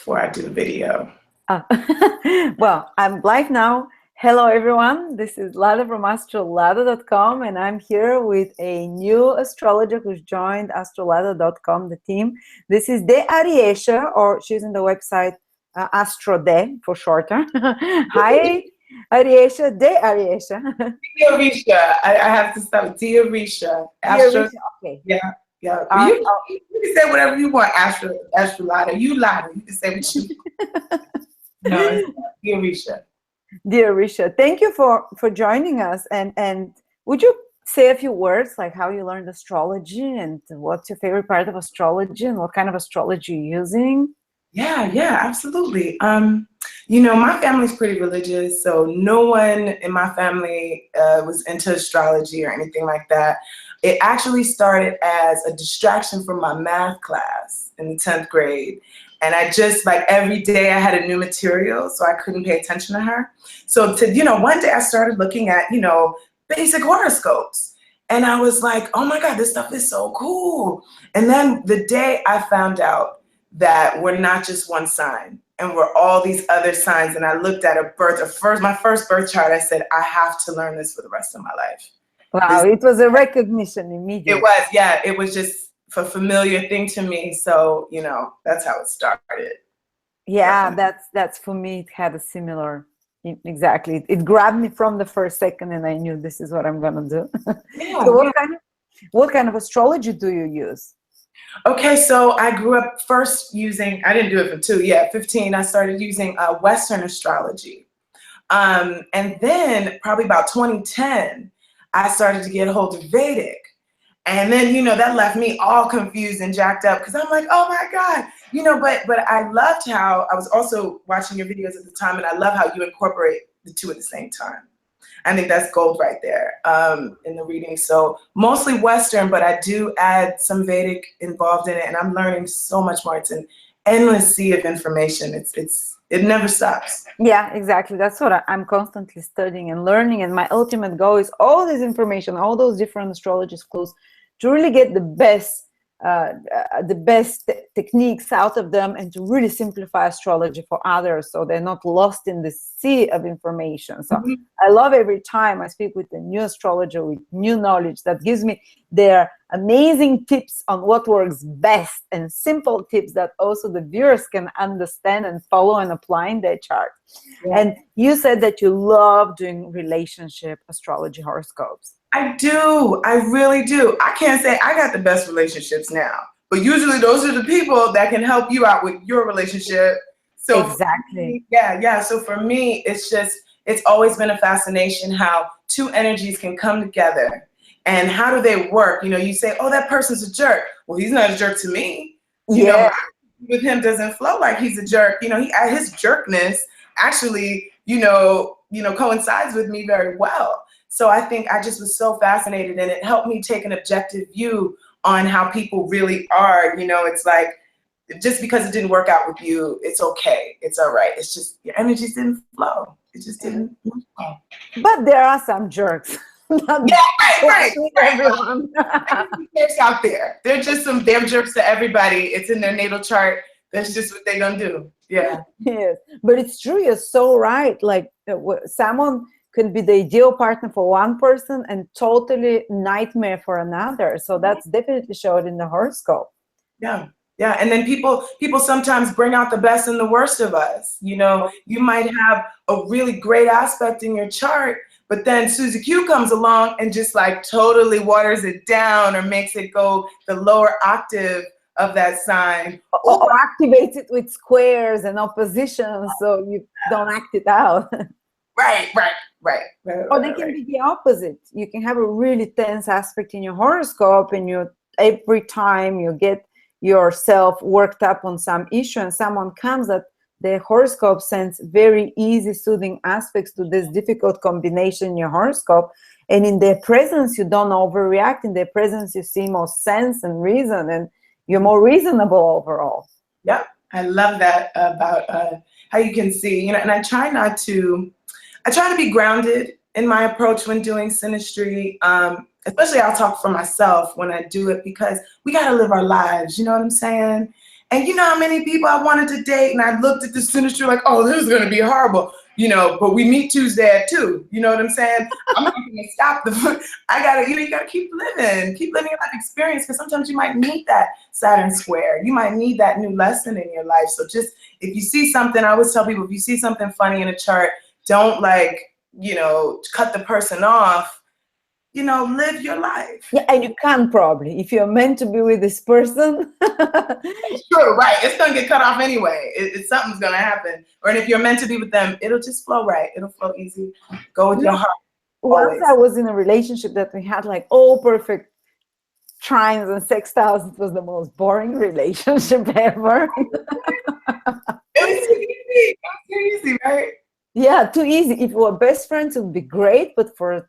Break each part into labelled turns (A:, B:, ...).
A: before I do the video.
B: Well, I'm live now. Hello, everyone. This is Lada from Astrolada.com, and I'm here with a new astrologer who's joined Astrolada.com, the team. This is De Aries, or she's in the website AstroDe for shorter. Hi, Aries, De Aries.
A: Arisha. I have to stop. Arisha.
B: Astro. Okay.
A: Yeah. Yeah. You can say whatever you want, Astrolada. You Lada. You can say what you want. No, it's Arisha.
B: Dear Risha, thank you for joining us. And would you say a few words, like how you learned astrology and what's your favorite part of astrology and what kind of astrology you're using?
A: Yeah, absolutely. You know, my family's pretty religious, so no one in my family was into astrology or anything like that. It actually started as a distraction from my math class in the 10th grade. And I just, like, every day I had a new material, so I couldn't pay attention to her. So one day I started looking at, basic horoscopes. And I was like, oh my God, this stuff is so cool. And then the day I found out that we're not just one sign and we're all these other signs, and I looked at my first birth chart, I said, I have to learn this for the rest of my life.
B: Wow, it was a recognition immediately.
A: It was, yeah, it was just a familiar thing to me, so that's how it started.
B: Yeah, that's for me. It had a similar, exactly. It grabbed me from the first second, and I knew this is what I'm gonna do.
A: Yeah,
B: so what kind of astrology do you use?
A: Okay, so I grew up first using, I didn't do it for 15. I started using Western astrology, and then probably about 2010, I started to get a hold of Vedic. And then, that left me all confused and jacked up because I'm like, oh my God, but I loved how I was also watching your videos at the time, and I love how you incorporate the two at the same time. I think that's gold right there in the reading. So mostly Western, but I do add some Vedic involved in it, and I'm learning so much more. It's an endless sea of information. It never stops.
B: Yeah, exactly. That's what I'm constantly studying and learning. And my ultimate goal is all this information, all those different astrology schools, to really get the best techniques out of them and to really simplify astrology for others so they're not lost in the sea of information. So I love every time I speak with a new astrologer with new knowledge that gives me their amazing tips on what works best and simple tips that also the viewers can understand and follow and apply in their chart. Yeah. And you said that you love doing relationship astrology horoscopes.
A: I do. I really do. I can't say I got the best relationships now, but usually those are the people that can help you out with your relationship. So
B: exactly.
A: Yeah. So for me, it's always been a fascination how two energies can come together and how do they work? You say, oh, that person's a jerk. Well, he's not a jerk to me.
B: Yeah.
A: With him doesn't flow like he's a jerk. His jerkness actually, coincides with me very well. So I think I just was so fascinated, and it helped me take an objective view on how people really are. It's like, just because it didn't work out with you, it's okay. It's all right. It's just your energies didn't flow. It just didn't flow.
B: But there are some jerks.
A: Right. Everyone. Jerks out there. They're just some damn jerks to everybody. It's in their natal chart. That's just what they don't do. Yeah.
B: Yes, but it's true. You're so right. Like someone could be the ideal partner for one person and totally nightmare for another. So that's definitely showed in the horoscope.
A: Yeah. And then people sometimes bring out the best and the worst of us. You might have a really great aspect in your chart, but then Susie Q comes along and just like totally waters it down or makes it go the lower octave of that sign.
B: Or activates it with squares and oppositions so you don't act it out.
A: Right.
B: Or they can be the opposite. You can have a really tense aspect in your horoscope, and every time you get yourself worked up on some issue and someone comes, that the horoscope sends very easy, soothing aspects to this difficult combination in your horoscope. And in their presence, you don't overreact. In their presence, you see more sense and reason, and you're more reasonable overall.
A: Yep, I love that about how you can see, and I try to be grounded in my approach when doing synastry. Especially I'll talk for myself when I do it, because we got to live our lives, you know what I'm saying? And you know how many people I wanted to date, and I looked at the synastry like, oh, this is going to be horrible. You know, but we meet Tuesday at 2. You know what I'm saying? I'm not going to stop I got to, you got to keep living your life experience, because sometimes you might need that Saturn square. You might need that new lesson in your life. So just, if you see something, I always tell people, if you see something funny in a chart, don't cut the person off. Live your life.
B: Yeah, and you can probably, if you're meant to be with this person.
A: True, right. It's going to get cut off anyway. Something's going to happen. Or if you're meant to be with them, it'll just flow right. It'll flow easy. Go with your heart.
B: Once I was in a relationship that we had like all perfect trines and sextiles. It was the most boring relationship ever.
A: It was too easy. It was too easy, right?
B: Yeah, too easy. If we were best friends, it would be great, but for a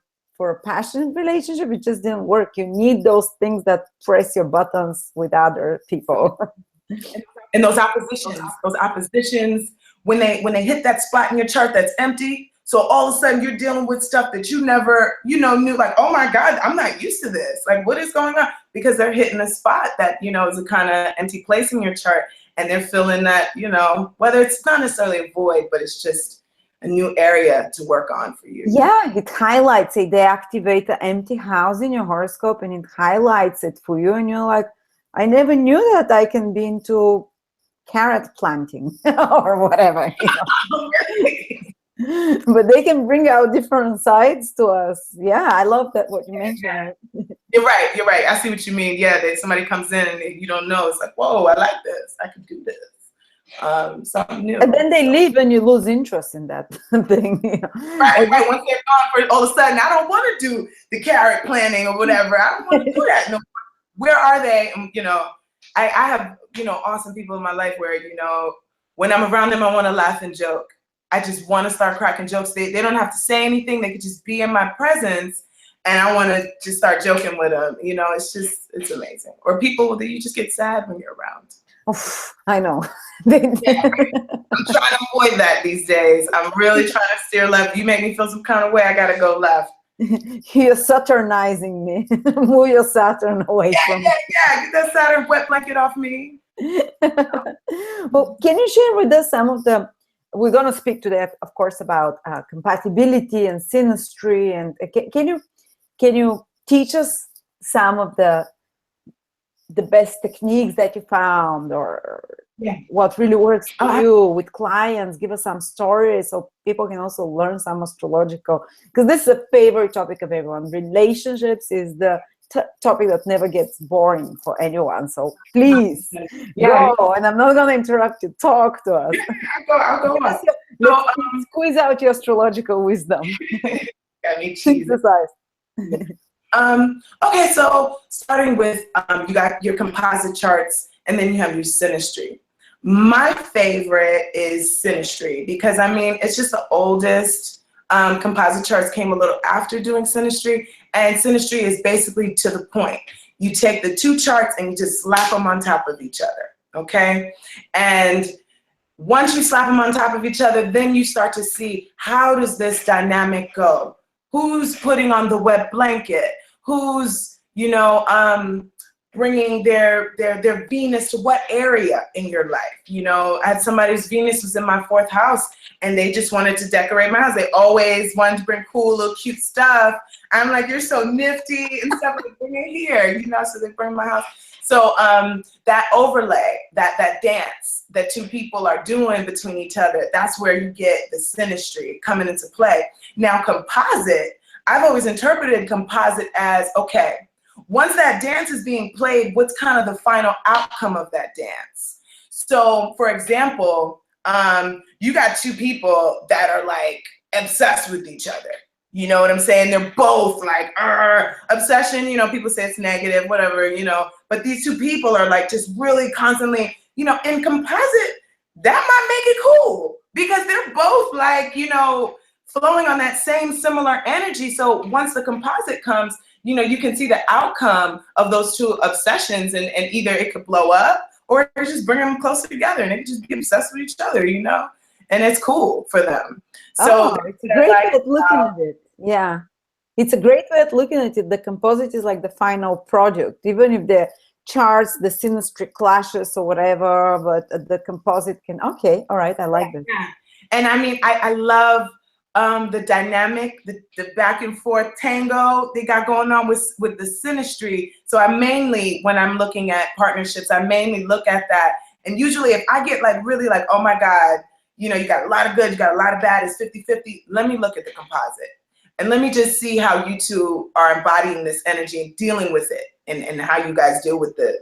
B: passionate relationship, it just didn't work. You need those things that press your buttons with other people.
A: And those oppositions, when they hit that spot in your chart that's empty, so all of a sudden you're dealing with stuff that you never, knew, like, oh my God, I'm not used to this. Like, what is going on? Because they're hitting a spot that, is a kind of empty place in your chart, and they're feeling that, whether it's not necessarily a void, but it's just a new area to work on for you.
B: Yeah, it highlights it. They activate the empty house in your horoscope, and it highlights it for you. And you're like, I never knew that I can be into carrot planting or whatever. But they can bring out different sides to us. Yeah, I love that what you mentioned.
A: You're right. I see what you mean. Yeah, that somebody comes in and you don't know. It's like, whoa, I like this. I can do this. Something new.
B: And then they leave and you lose interest in that thing.
A: Right. Once they're gone, all of a sudden, I don't want to do the carrot planting or whatever. I don't want to do that no more. Where are they? I have, awesome people in my life where, when I'm around them, I want to laugh and joke. I just want to start cracking jokes. They don't have to say anything. They could just be in my presence, and I want to just start joking with them. It's amazing. Or people that you just get sad when you're around.
B: Oof, I know.
A: Yeah, I'm trying to avoid that these days. I'm really trying to steer left. You make me feel some kind of way, I gotta go left.
B: You're Saturnizing me. Move your Saturn away from me.
A: Yeah. Get that Saturn wet blanket off me.
B: Well, can you share with us some of the? We're going to speak today, of course, about compatibility and synastry. And can you teach us some of the best techniques that you found, or what really works for you with clients? Give us some stories so people can also learn some astrological, because this is a favorite topic of everyone. Relationships is the topic that never gets boring for anyone. So please go, and I'm not going to interrupt you. Talk to us.
A: I'll go on.
B: Let's squeeze out your astrological wisdom. Exercise.
A: Okay, so starting with you got your composite charts, and then you have your synastry. My favorite is synastry because it's just the oldest. Composite charts came a little after doing synastry, and synastry is basically to the point. You take the two charts and you just slap them on top of each other, okay? And once you slap them on top of each other, then you start to see, how does this dynamic go? Who's putting on the wet blanket? Who's, bringing their Venus to what area in your life? I had somebody's Venus was in my 4th house, and they just wanted to decorate my house. They always wanted to bring cool, little cute stuff. I'm like, you're so nifty and stuff. Like, bring it here, so they bring my house. So that overlay, that dance that two people are doing between each other, that's where you get the synastry coming into play. Now, composite, I've always interpreted composite as, okay, once that dance is being played, what's kind of the final outcome of that dance? So, for example, you got two people that are like obsessed with each other. You know what I'm saying? They're both like, obsession, people say it's negative, whatever, but these two people are like just really constantly, in composite, that might make it cool because they're both like, flowing on that same similar energy. So once the composite comes, you can see the outcome of those two obsessions, and either it could blow up or just bring them closer together, and they can just be obsessed with each other, and it's cool for them. So
B: it's a great way of looking at it. Yeah, it's a great way of looking at it. The composite is like the final product. Even if the charts, the synastry clashes or whatever, but the composite can, okay, all right, I like this.
A: Yeah. And I mean, I love the dynamic, the back and forth tango they got going on with the synastry. So I mainly, when I'm looking at partnerships, I mainly look at that. And usually if I get like really like, oh my God, you know, you got a lot of good, you got a lot of bad, it's 50-50, let me look at the composite. And let me just see how you two are embodying this energy and dealing with it, and how you guys deal with the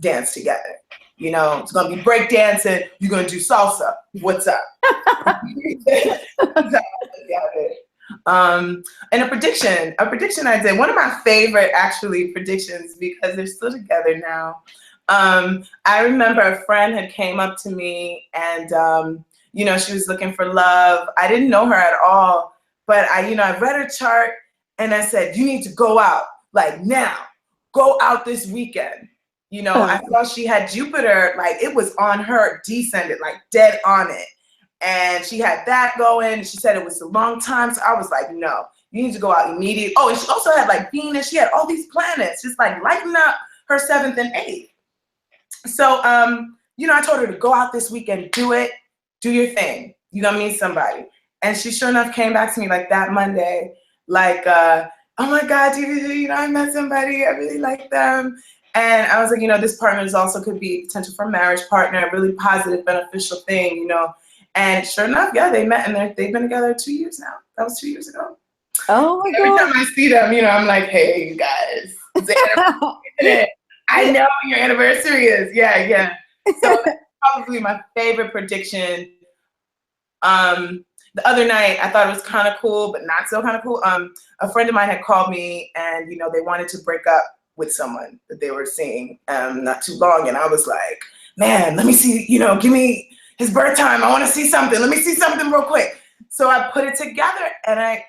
A: dance together. You know, it's gonna be break dancing, you're gonna do salsa. What's up? And a prediction I did, one of my favorite actually predictions, because they're still together now. I remember a friend had came up to me and you know, she was looking for love. I didn't know her at all, but I read her chart and I said, you need to go out, like now, go out this weekend. You know, I saw she had Jupiter, like it was on her, descended, like dead on it. And she had that going. She said it was a long time. So I was like, no, you need to go out immediately. Oh, and she also had like Venus. She had all these planets, just like lighten up her 7th and 8th. So, you know, I told her to go out this weekend, do it, do your thing. You're gonna meet somebody. And she sure enough came back to me like that Monday, like, oh my God, you know, I met somebody, I really like them. And I was like, you know, this partner is also could be potential for marriage partner, a really positive, beneficial thing, you know. And sure enough, yeah, they met and they've been together 2 years now. That was 2 years ago.
B: Oh my God.
A: Every time I see them, you know, I'm like, hey, you guys, I know when your anniversary is. Yeah, yeah. So that's probably my favorite prediction. The other night, I thought it was kind of cool, but not so kind of cool. A friend of mine had called me and, you know, they wanted to break up with someone that they were seeing not too long. And I was like, man, let me see, you know, give me his birth time. I want to see something. Let me see something real quick. So I put it together and I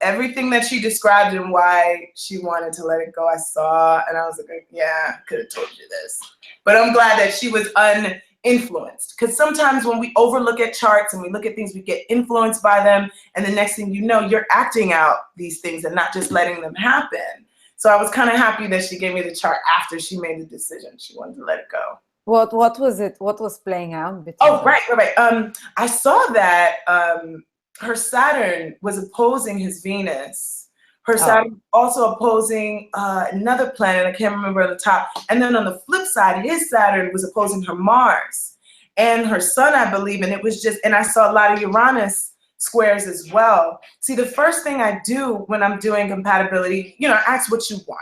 A: everything that she described and why she wanted to let it go, I saw, and I was like, yeah, I could have told you this. But I'm glad that she was uninfluenced, because sometimes when we overlook at charts and we look at things, we get influenced by them, and the next thing you know, you're acting out these things and not just letting them happen. So I was kind of happy that she gave me the chart after she made the decision. She wanted to let it go.
B: What was it? What was playing out?
A: Oh, right. I saw that her Saturn was opposing his Venus. Her Saturn also opposing another planet, I can't remember at the top. And then on the flip side, his Saturn was opposing her Mars and her Sun, I believe. And it was just, and I saw a lot of Uranus squares as well. See, the first thing I do when I'm doing compatibility, you know, I ask what you want.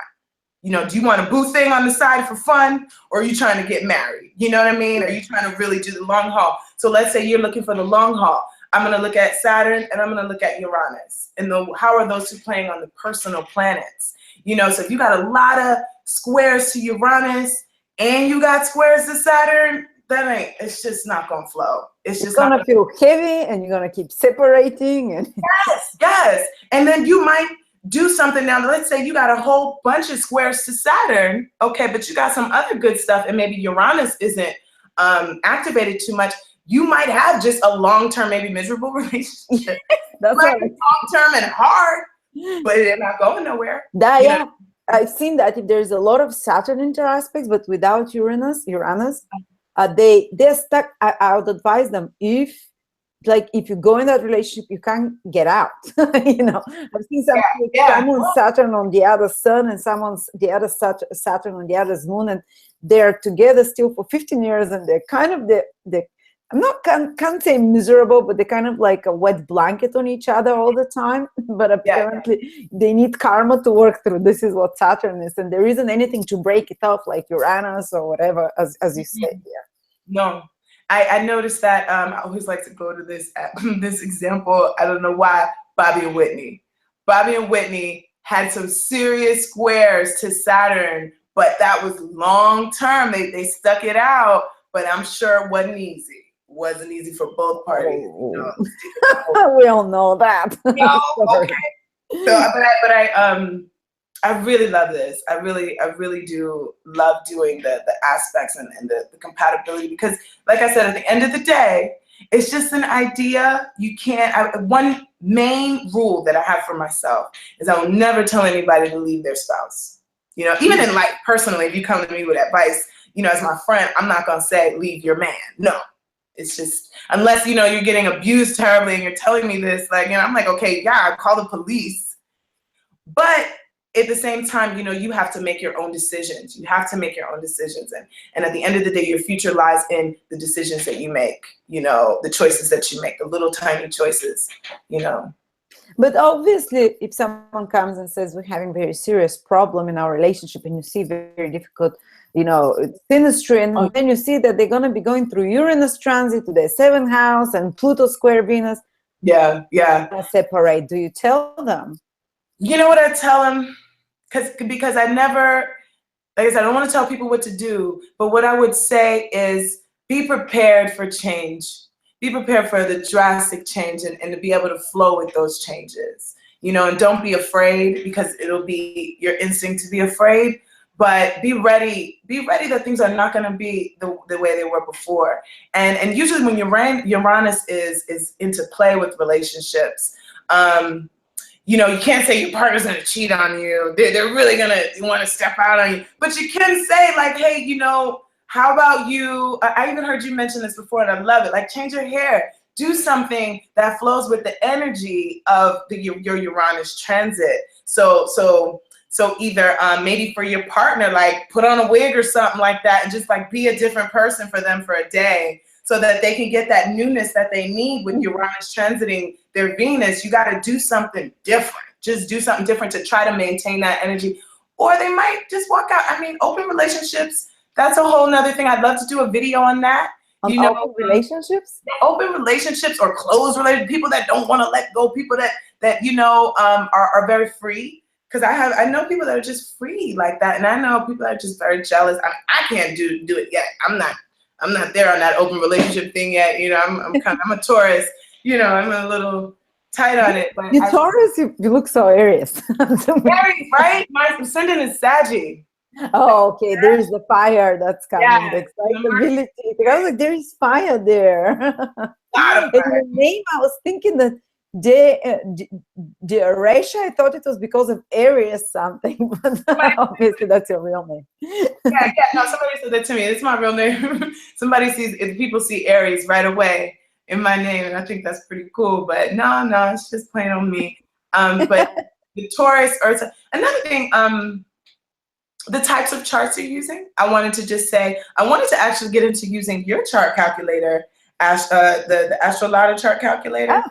A: You know, do you want a boo thing on the side for fun, or are you trying to get married? You know what I mean? Are you trying to really do the long haul? So let's say you're looking for the long haul. I'm going to look at Saturn and I'm going to look at Uranus. And how are those two playing on the personal planets? You know, so if you got a lot of squares to Uranus and you got squares to Saturn, it's just not going to flow. It's just
B: going to feel heavy and you're going to keep separating. And
A: yes. And then you might do something. Now, let's say you got a whole bunch of squares to Saturn, okay, but you got some other good stuff and maybe Uranus isn't activated too much. You might have just a long-term, maybe miserable relationship. That's right. Long-term and hard, but they're not going nowhere.
B: Yeah, I've seen that if there's a lot of Saturn interaspects, but without Uranus, they're stuck. I would advise them, if you go in that relationship, you can't get out. You know, I've seen someone's Saturn on the other sun and someone's the other Saturn on the other's moon, and they're together still for 15 years, and they're kind of can't say miserable, but they're kind of like a wet blanket on each other all the time. But apparently they need karma to work through. This is what Saturn is, and there isn't anything to break it off like Uranus or whatever, as you said. Yeah.
A: No. I noticed that I always like to go to this example. I don't know why. Bobby and Whitney. Bobby and Whitney had some serious squares to Saturn, but that was long term. They stuck it out, but I'm sure it wasn't easy. It wasn't easy for both parties. You know?
B: We all know that.
A: No, okay. So, but I really love this. I really do love doing the aspects and the compatibility, because like I said, at the end of the day, it's just an idea. You can't, one main rule that I have for myself is I will never tell anybody to leave their spouse. You know, even in life, personally, if you come to me with advice, you know, as my friend, I'm not going to say, leave your man. No. It's just, unless, you know, you're getting abused terribly and you're telling me this, like, you know, I'm like, okay, yeah, I'll call the police. But at the same time, you know, you have to make your own decisions. You have to make your own decisions. And at the end of the day, your future lies in the decisions that you make, you know, the choices that you make, the little tiny choices, you know.
B: But obviously, if someone comes and says we're having a very serious problem in our relationship, and you see very difficult, you know, synastry, and then you see that they're going to be going through Uranus transit to their 7th house and Pluto square Venus.
A: Yeah, yeah.
B: Separate. Do you tell them?
A: You know what I tell them? Because I never, like I said, I don't want to tell people what to do, but what I would say is be prepared for change. Be prepared for the drastic change and to be able to flow with those changes. You know, and don't be afraid, because it'll be your instinct to be afraid, but be ready that things are not going to be the way they were before. And usually when Uranus is into play with relationships, you know, you can't say your partner's gonna cheat on you. They're really gonna want to step out on you. But you can say, like, hey, you know, how about you? I even heard you mention this before, and I love it. Like, change your hair. Do something that flows with the energy of your Uranus transit. So either maybe for your partner, like put on a wig or something like that, and just like be a different person for them for a day, so that they can get that newness that they need with Uranus transiting their Venus. You got to do something different. Just do something different to try to maintain that energy. Or they might just walk out. I mean, open relationships, that's a whole nother thing. I'd love to do a video on that.
B: You know, open relationships?
A: Open relationships or closed relationships, people that don't want to let go, people that you know, are very free. Because I know people that are just free like that. And I know people that are just very jealous. I can't do it yet. I'm not there on that open relationship thing yet. You know, I'm a Taurus. You know, I'm a little tight on it. But
B: you Taurus, you look so Aries.
A: Aries, right? My ascendant is Saggy.
B: Oh, okay. There's the fire that's coming. Yeah, the excitability. I was like, there is fire there. In the name, I was thinking that Aresha, I thought it was because of Aries something, but obviously that's your real name.
A: Yeah, no, somebody said that to me. It's my real name. If people see Aries right away in my name, and I think that's pretty cool, but no, it's just plain on me. But the Taurus, another thing, the types of charts you're using, I wanted to actually get into using your chart calculator, the Astrolada chart calculator. Oh.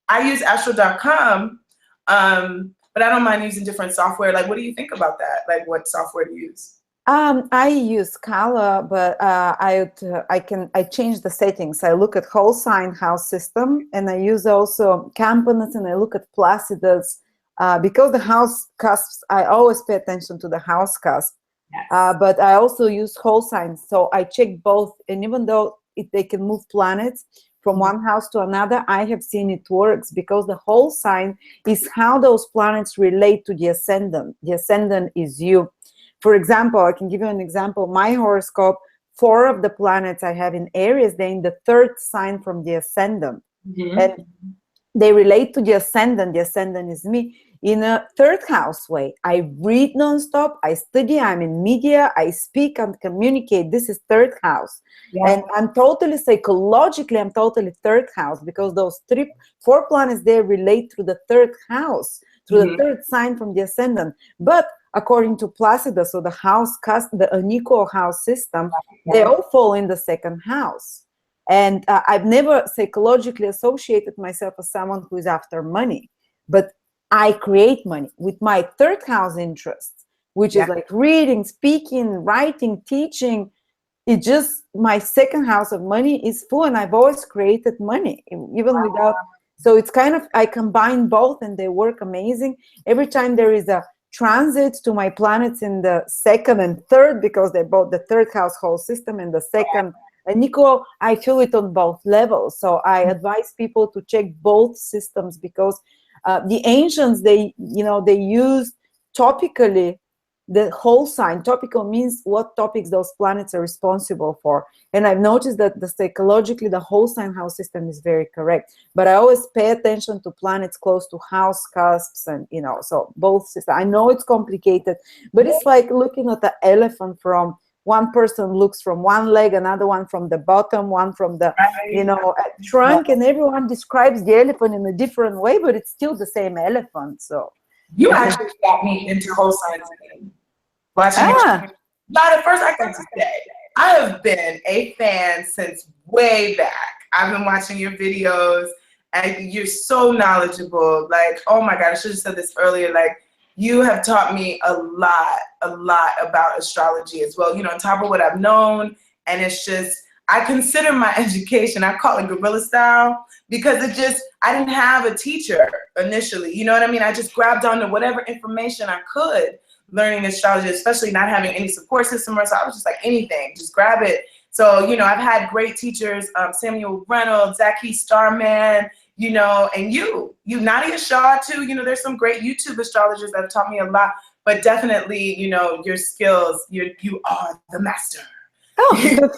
A: I use astro.com, but I don't mind using different software. Like, what do you think about that? Like, what software do you use?
B: I use Scala, but I change the settings. I look at whole sign house system, and I use also components, and I look at Placidus. Because the house cusps, I always pay attention to the house cusp. Yes. But I also use whole signs, so I check both. And even though they can move planets from one house to another, I have seen it works, because the whole sign is how those planets relate to the ascendant. The ascendant is you. For example, I can give you an example. My horoscope, 4 of the planets I have in Aries, they're in the 3rd sign from the ascendant. Mm-hmm. And they relate to the ascendant. The ascendant is me in a 3rd house way. I read nonstop. I study. I'm in media. I speak and communicate. This is 3rd house. Yeah. And I'm totally psychologically, I'm totally 3rd house, because those 4 planets, they relate to the 3rd house, through the 3rd sign from the ascendant. But according to Placidus, so the house cast, the unequal house system, they all fall in the 2nd house. And I've never psychologically associated myself as someone who is after money, but I create money with my 3rd house interests, which is like reading, speaking, writing, teaching. It just, my 2nd house of money is full, and I've always created money, even without. So it's kind of, I combine both, and they work amazing. Every time there is a transit to my planets in the 2nd and 3rd, because they're both the 3rd house whole system and the 2nd. And Nico, I feel it on both levels. So I advise people to check both systems, because the ancients, they used topically the whole sign. Topical means what topics those planets are responsible for. And I've noticed that psychologically, the whole sign house system is very correct. But I always pay attention to planets close to house cusps, and so both systems. I know it's complicated, but it's like looking at the elephant from one person looks from one leg, another one from the bottom, one from the trunk, and everyone describes the elephant in a different way, but it's still the same elephant. So
A: you actually got me into whole signs again. Watching not at first, I got to say, I have been a fan since way back. I've been watching your videos, and you're so knowledgeable. Like, oh my God, I should have said this earlier. Like, you have taught me a lot about astrology as well, on top of what I've known. And it's just, I consider my education, I call it guerrilla style, because I didn't have a teacher initially. You know what I mean? I just grabbed onto whatever information I could learning astrology, especially not having any support system. So I was just like, anything, just grab it. So, I've had great teachers, Samuel Reynolds, Zaki Starman, and you Nadia Shaw too. There's some great YouTube astrologers that have taught me a lot, but definitely, your skills, you are the master.
B: Oh,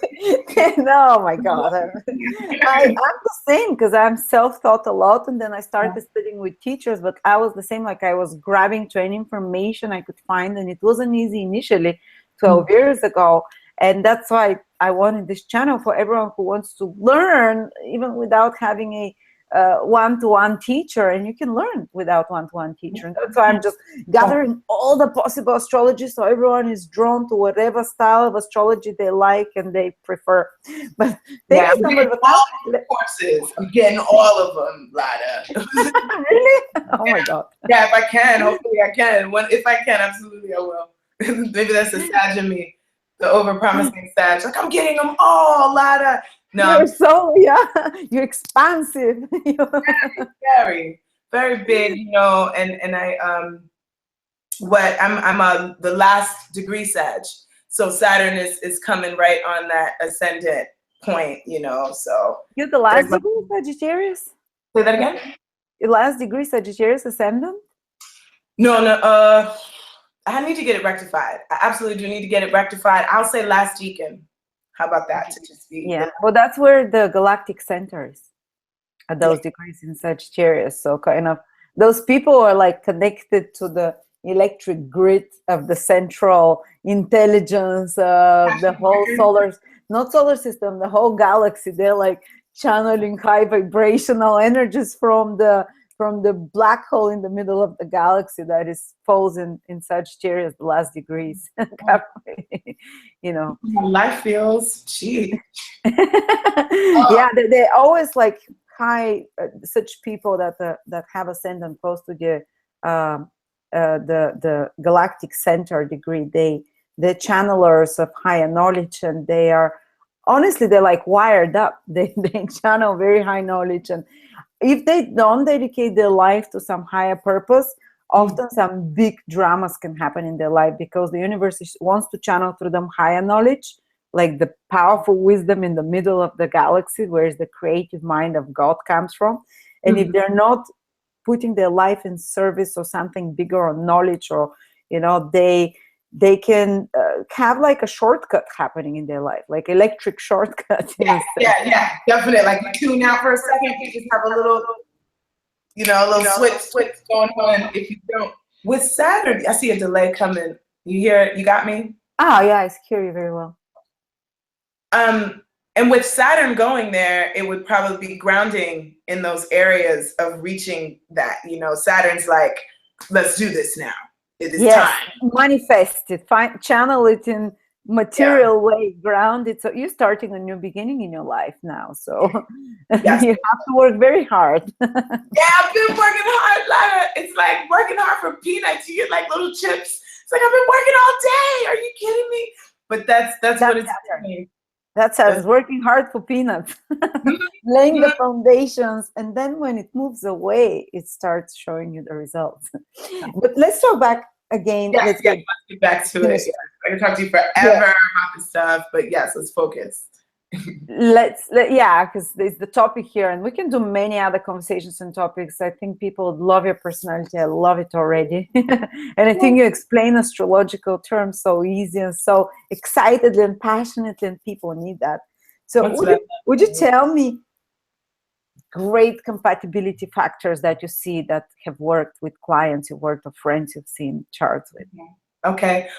B: no, my God. I'm the same, because I'm self-taught a lot, and then I started studying with teachers, but I was the same. Like, I was grabbing to any information I could find, and it wasn't easy initially 12 years ago. And that's why I wanted this channel for everyone who wants to learn, even without having a one-to-one teacher, and you can learn without one-to-one teacher. And that's why I'm just gathering all the possible astrology, so everyone is drawn to whatever style of astrology they like and they prefer. But
A: I'm getting all the courses. I'm getting all of them, Lada.
B: Really? Oh my God.
A: Yeah, if I can, hopefully I can. If I can, absolutely I will. Maybe that's the Sag in me, the over-promising Sag. Like, I'm getting them all, Lada. No,
B: you're expansive.
A: very, very big, and I I'm the last degree Sag. So Saturn is coming right on that ascendant point, so.
B: You're the last degree Sagittarius?
A: Say that again?
B: Your last degree Sagittarius ascendant?
A: No, I need to get it rectified. I absolutely do need to get it rectified. I'll say last deacon. How about that? To just be
B: well, that's where the galactic center is, at those degrees in Sagittarius. So kind of those people are like connected to the electric grid of the central intelligence of the whole solar system, the whole galaxy. They're like channeling high vibrational energies from the black hole in the middle of the galaxy that is falls in Sagittarius, the last degrees.
A: Life feels cheap.
B: Yeah, they're always like high, such people that have ascendant close to the galactic center degree. They're channelers of higher knowledge, and they are honestly, they're like wired up. They channel very high knowledge, and if they don't dedicate their life to some higher purpose, often some big dramas can happen in their life, because the universe wants to channel through them higher knowledge, like the powerful wisdom in the middle of the galaxy, where the creative mind of God comes from. And if they're not putting their life in service or something bigger, or knowledge, or they can have like a shortcut happening in their life, like electric shortcut.
A: Yeah, definitely. Like, you tune out for a second, you just have a little, switch going on. If you don't, with Saturn, I see a delay coming. You hear it? You got me?
B: Oh yeah, I hear you very well.
A: And with Saturn going there, it would probably be grounding in those areas of reaching that. Saturn's like, let's do this now. It is time.
B: Manifest it, channel it in material way, ground it. So you're starting a new beginning in your life now. So you have to work very hard.
A: Yeah, I've been working hard, Lara. It's like working hard for peanuts. You get like little chips. It's like, I've been working all day. Are you kidding me? But that's what it's doing.
B: That sounds working hard for peanuts, laying the foundations, and then when it moves away, it starts showing you the results. But let's talk back again.
A: Let's get back to it. I can talk to you forever about this stuff, but yes, let's focus.
B: Yeah, because there's the topic here, and we can do many other conversations and topics. I think people would love your personality. I love it already. And I think you explain astrological terms so easy and so excitedly and passionately, and people need that. So would you tell me great compatibility factors that you see that have worked with clients you worked, or friends you've seen charts with?
A: Okay.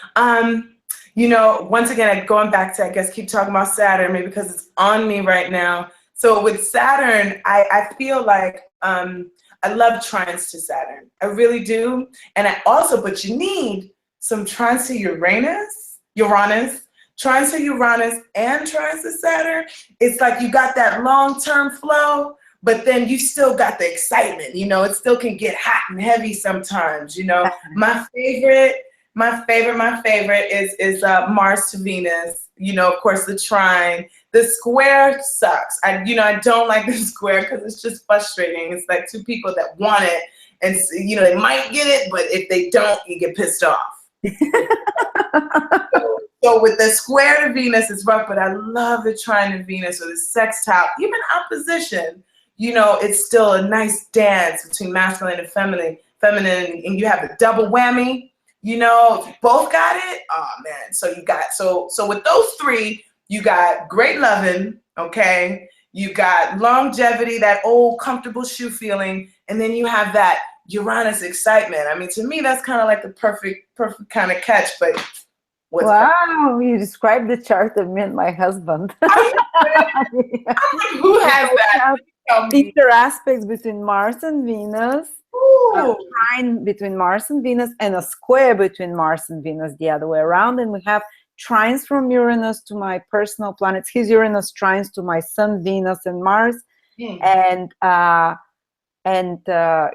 A: You know, once again, going back to, I guess, keep talking about Saturn, maybe because it's on me right now. So with Saturn, I feel like I love trines to Saturn. I really do. And I also, but you need some trines to Uranus, trines to Uranus and trines to Saturn. It's like you got that long-term flow, but then you still got the excitement. You know, it still can get hot and heavy sometimes. You know, my favorite is Mars to Venus. You know, of course, the trine. The square sucks. I don't like the square because it's just frustrating. It's like two people that want it, and you know, they might get it, but if they don't, you get pissed off. So with the square to Venus, it's rough, but I love the trine to Venus or the sextile, even opposition. You know, it's still a nice dance between masculine and feminine, and you have a double whammy. You know, if you both got it, oh man. So you got so with those three, you got great loving, okay? You got longevity, that old comfortable shoe feeling, and then you have that Uranus excitement. I mean, to me, that's kind of like the perfect kind of catch. But
B: wow, you described the chart of me and my husband.
A: I'm like, who has that?
B: Inter aspects between Mars and Venus. A trine between Mars and Venus, and a square between Mars and Venus the other way around. And we have trines from Uranus to my personal planets. His Uranus trines to my Sun, Venus, and Mars, and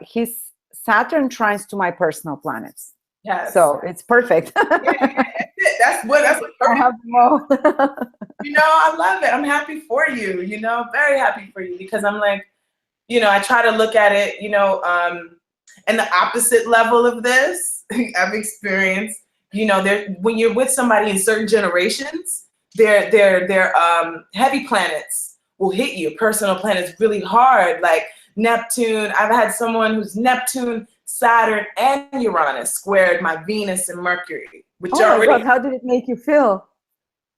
B: his Saturn trines to my personal planets.
A: Yes.
B: So it's perfect.
A: That's what
B: I have them all.
A: You know, I love it. I'm happy for you. You know, very happy for you, because I'm like, you know, I try to look at it, you know, and the opposite level of this I've experienced. You know, when you're with somebody in certain generations, their heavy planets will hit you. Personal planets really hard, like Neptune. I've had someone who's Neptune, Saturn, and Uranus squared my Venus and Mercury. Which
B: my God, how did it make you feel?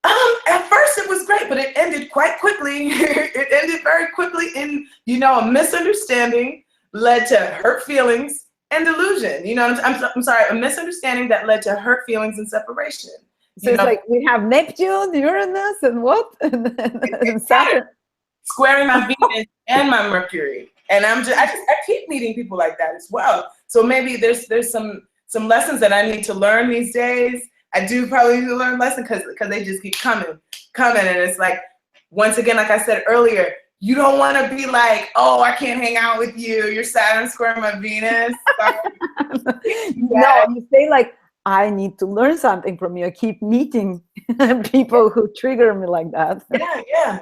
A: At first it was great, but it ended quite quickly. It ended very quickly in, you know, a misunderstanding led to hurt feelings and delusion. You know, I'm sorry, a misunderstanding that led to hurt feelings and separation.
B: So it's like we have Neptune, Uranus, and what? and Saturn.
A: Squaring my Venus and my Mercury. And I keep meeting people like that as well. So maybe there's some lessons that I need to learn these days. I do probably need to learn lessons because they just keep coming. And it's like, once again, like I said earlier, you don't want to be like, oh, I can't hang out with you. You're Saturn square my Venus.
B: No, you say like, I need to learn something from you. I keep meeting people who trigger me like that.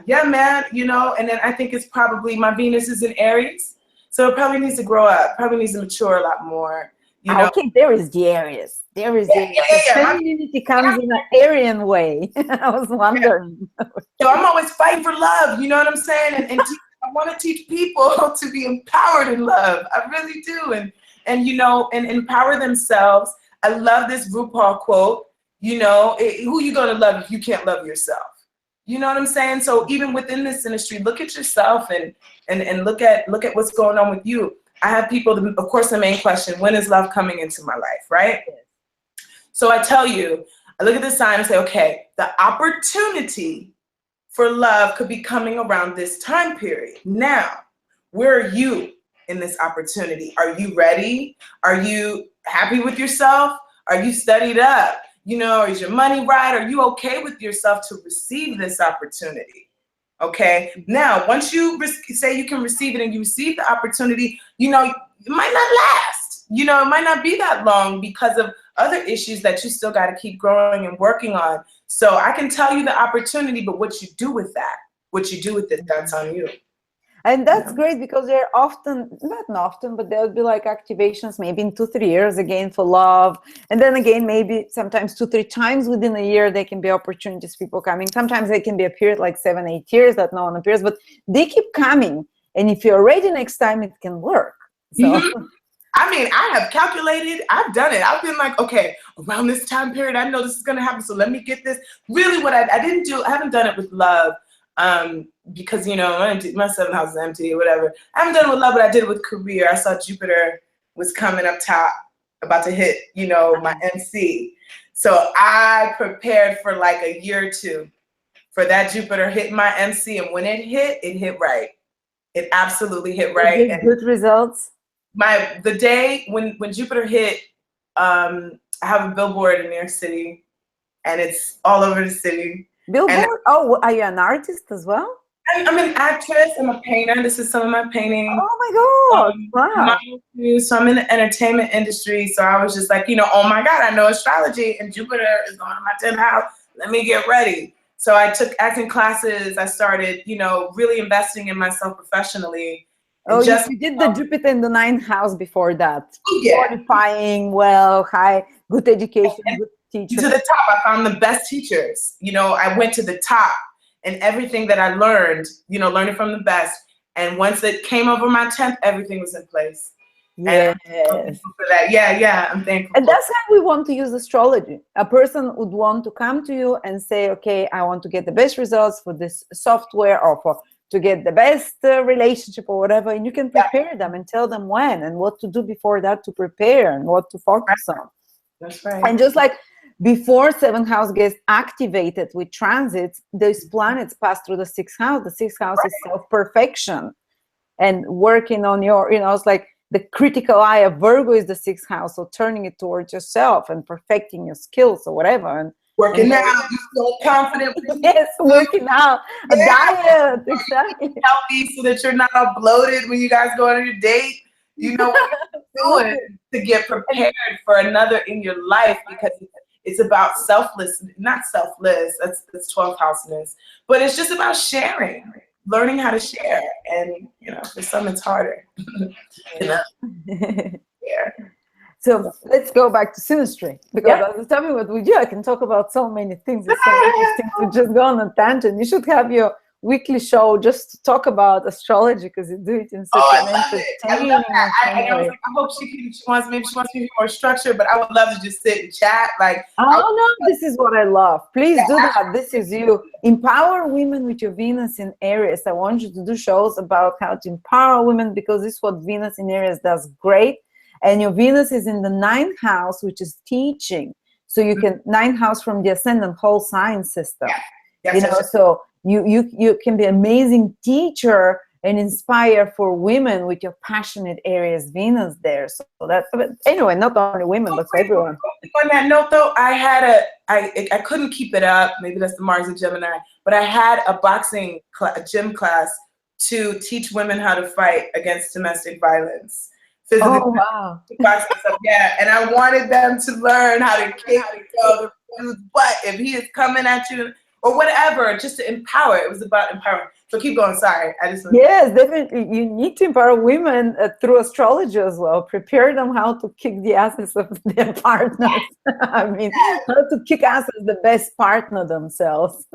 A: Yeah, man. You know, and then I think it's probably my Venus is in Aries. So it probably needs to grow up, probably needs to mature a lot more. You know?
B: Okay, there is the Aries. There is the femininity comes in an Aryan way. I was wondering.
A: So I'm always fighting for love, you know what I'm saying? And I want to teach people to be empowered in love. I really do. And you know, and empower themselves. I love this RuPaul quote, you know, who you going to love if you can't love yourself? You know what I'm saying? So even within this industry, look at yourself and look at what's going on with you. I have people, of course, the main question, when is love coming into my life, right? So I tell you, I look at the sign and say, okay, the opportunity for love could be coming around this time period. Now, where are you in this opportunity? Are you ready? Are you happy with yourself? Are you studied up? You know, is your money right? Are you okay with yourself to receive this opportunity? Okay. Now, once you say you can receive it and you receive the opportunity, you know, it might not last. You know, it might not be that long because of other issues that you still got to keep growing and working on. So I can tell you the opportunity, but what you do with that, what you do with it, that's on you.
B: And that's great because they're often, not often, but there'll be like activations maybe in 2-3 years again for love. And then again, maybe sometimes 2-3 times within a year, there can be opportunities, people coming. Sometimes they can be a period like 7-8 years that no one appears, but they keep coming. And if you're ready next time, it can work. So.
A: I mean, I have calculated, I've done it. I've been like, okay, around this time period, I know this is going to happen. So let me get this. Really what I didn't do, I haven't done it with love. Because, you know, my 7th house is empty or whatever. I haven't done it with love, but I did it with career. I saw Jupiter was coming up top, about to hit, you know, my MC. So I prepared for like a year or 2 for that Jupiter hitting my MC. And when it hit right. It absolutely hit right.
B: And good results.
A: The day when Jupiter hit, I have a billboard in New York City, and it's all over the city.
B: Billboard? Oh, are you an artist as well?
A: I'm an actress. I'm a painter. This is some of my paintings.
B: Oh my God! Wow.
A: So I'm in the entertainment industry. So I was just like, you know, oh my God, I know astrology, and Jupiter is going to my 10th house. Let me get ready. So I took acting classes. I started, you know, really investing in myself professionally.
B: Oh, you did the Jupiter in the 9th house before that.
A: Yeah.
B: Qualifying well, good education, good teacher.
A: To the top, I found the best teachers. You know, I went to the top, and everything that I learned, you know, learning from the best. And once it came over my 10th, everything was in place.
B: Yes.
A: For that. Yeah, I'm thankful.
B: And that's how we want to use astrology. A person would want to come to you and say, okay, I want to get the best results for this software or to get the best relationship or whatever. And you can prepare them and tell them when and what to do before that to prepare and what to focus on.
A: That's right.
B: And just like before 7th house gets activated with transits, those planets pass through the 6th house. The 6th house is self-perfection and working on your, you know, it's like the critical eye of Virgo is the 6th house. So turning it towards yourself and perfecting your skills or whatever. And
A: working out, you feel confident.
B: Yes, working out, a diet, exactly.
A: Healthy so that you're not all bloated when you guys go on your date. You know what you're doing to get prepared for another in your life, because it's about not selfless, that's 12th houseness, but it's just about sharing, learning how to share. And, you know, for some it's harder. You know? Yeah.
B: So let's go back to synastry, because as tell me what we do, I can talk about so many things. It's so interesting to just go on a tangent. You should have your weekly show just to talk about astrology, because you do it in such an entertaining way.
A: I hope she wants me to be more structured, but I would love to just sit and chat. Like,
B: no, this is what I love. Please do that. This is you. Empower women with your Venus in Aries. I want you to do shows about how to empower women, because this is what Venus in Aries does great. And your Venus is in the 9th house, which is teaching. So you can 9th house from the ascendant whole sign system. So you can be an amazing teacher and inspire for women with your passionate Aries Venus there. So that, but anyway, not only women, but for everyone.
A: On that note, though, I couldn't keep it up. Maybe that's the Mars and Gemini, but I had a boxing gym class to teach women how to fight against domestic violence.
B: Oh, wow.
A: Yeah, and I wanted them to learn how to kick the dude's butt if he is coming at you or whatever, just to empower. It was about empowering. So keep going. Sorry,
B: Yes, definitely. You need to empower women through astrology as well. Prepare them how to kick the asses of their partners. I mean, how to kick ass as the best partner themselves.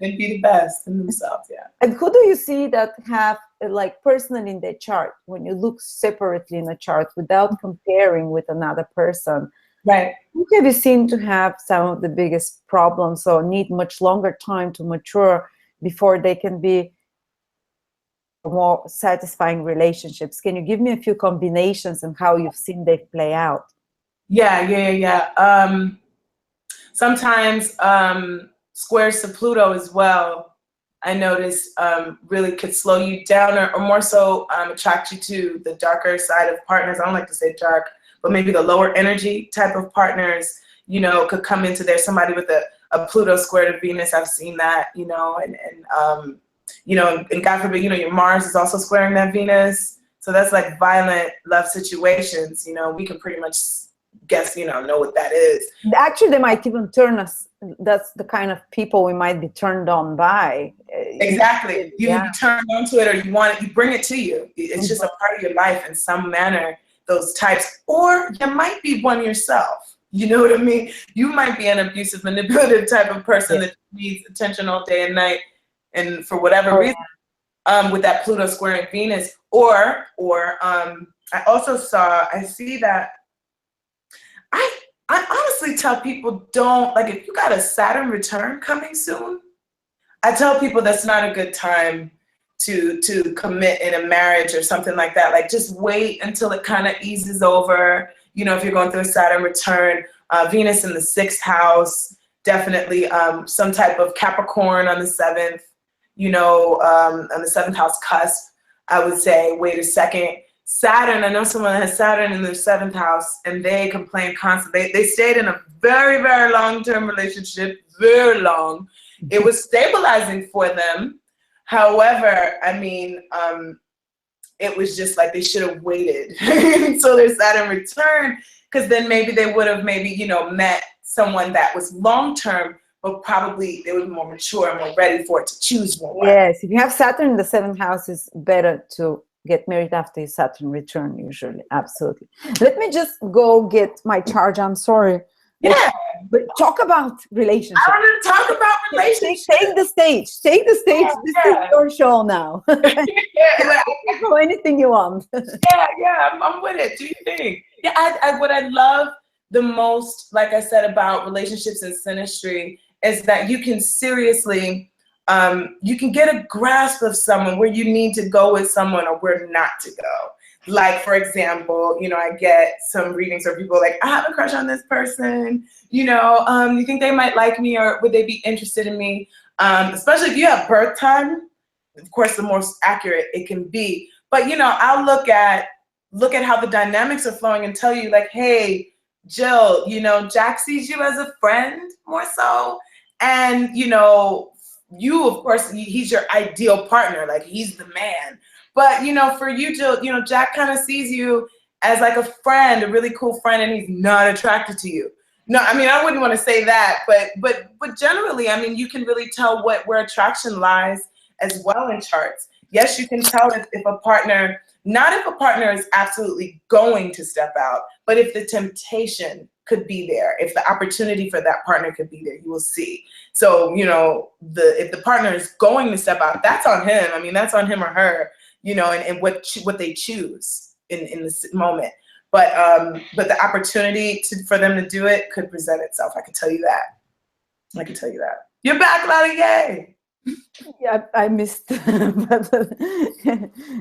A: And be the best in themselves, yeah.
B: And who do you see that have, like, personally in their chart, when you look separately in a chart without comparing with another person?
A: Right.
B: Who have you seen to have some of the biggest problems or need much longer time to mature before they can be more satisfying relationships? Can you give me a few combinations and how you've seen they play out?
A: Yeah. Sometimes squares to Pluto as well, I notice really could slow you down or more so attract you to the darker side of partners. I don't like to say dark, but maybe the lower energy type of partners, you know, could come into there. Somebody with a Pluto square to Venus, I've seen that, you know, and you know, and God forbid, you know, your Mars is also squaring that Venus. So that's like violent love situations, you know, we can pretty much guess, you know what that is.
B: Actually, they might even turn us that's the kind of people we might be turned on by.
A: Exactly. You be turned on to it, or you want it, you bring it to you. It's just a part of your life in some manner, those types. Or you might be one yourself. You know what I mean? You might be an abusive, manipulative type of person that needs attention all day and night, and for whatever reason, with that Pluto squaring Venus. Or I see that I honestly tell people, don't, like, if you got a Saturn return coming soon, I tell people that's not a good time to commit in a marriage or something like that. Like, just wait until it kind of eases over. You know, if you're going through a Saturn return, Venus in the 6th house, definitely some type of Capricorn on the 7th, you know, on the 7th house cusp, I would say, wait a second. Saturn, I know someone that has Saturn in their 7th house, and they complain constantly. They stayed in a very, very long-term relationship, very long. It was stabilizing for them. However, I mean, it was just like they should have waited until their Saturn returned, because then maybe they would have you know, met someone that was long-term, but probably they would be more mature and more ready for it to choose one.
B: Yes, if you have Saturn in the 7th house, it's better to get married after your Saturn return, usually. Absolutely. Let me just go get my charge. I'm sorry.
A: Yeah.
B: But talk about relationships.
A: I want to talk about relationships.
B: Take the stage. Take the stage. This is your show now. Go anything you want.
A: I'm with it. Do you think? Yeah, what I love the most, like I said, about relationships and synastry is that you can seriously, you can get a grasp of someone where you need to go with someone or where not to go. Like, for example, you know, I get some readings where people are like, I have a crush on this person, you know, you think they might like me, or would they be interested in me? Especially if you have birth time, of course, the most accurate it can be. But, you know, I'll look at how the dynamics are flowing and tell you, like, hey, Jill, you know, Jack sees you as a friend more so. And, you know, you, of course, he's your ideal partner, like he's the man. But, you know, for you, Jill, you know, Jack kind of sees you as like a friend, a really cool friend, and he's not attracted to you. No, I mean, I wouldn't want to say that, but generally, I mean, you can really tell where attraction lies as well in charts. Yes, you can tell if a partner, not if a partner is absolutely going to step out, but if the temptation could be there, if the opportunity for that partner could be there, you will see. So, you know, if the partner is going to step out, that's on him. I mean, that's on him or her, you know, and what they choose in this moment. But the opportunity for them to do it could present itself. I can tell you that. I can tell you that. You're back, Lottie. Yay!
B: Yeah, I missed. But,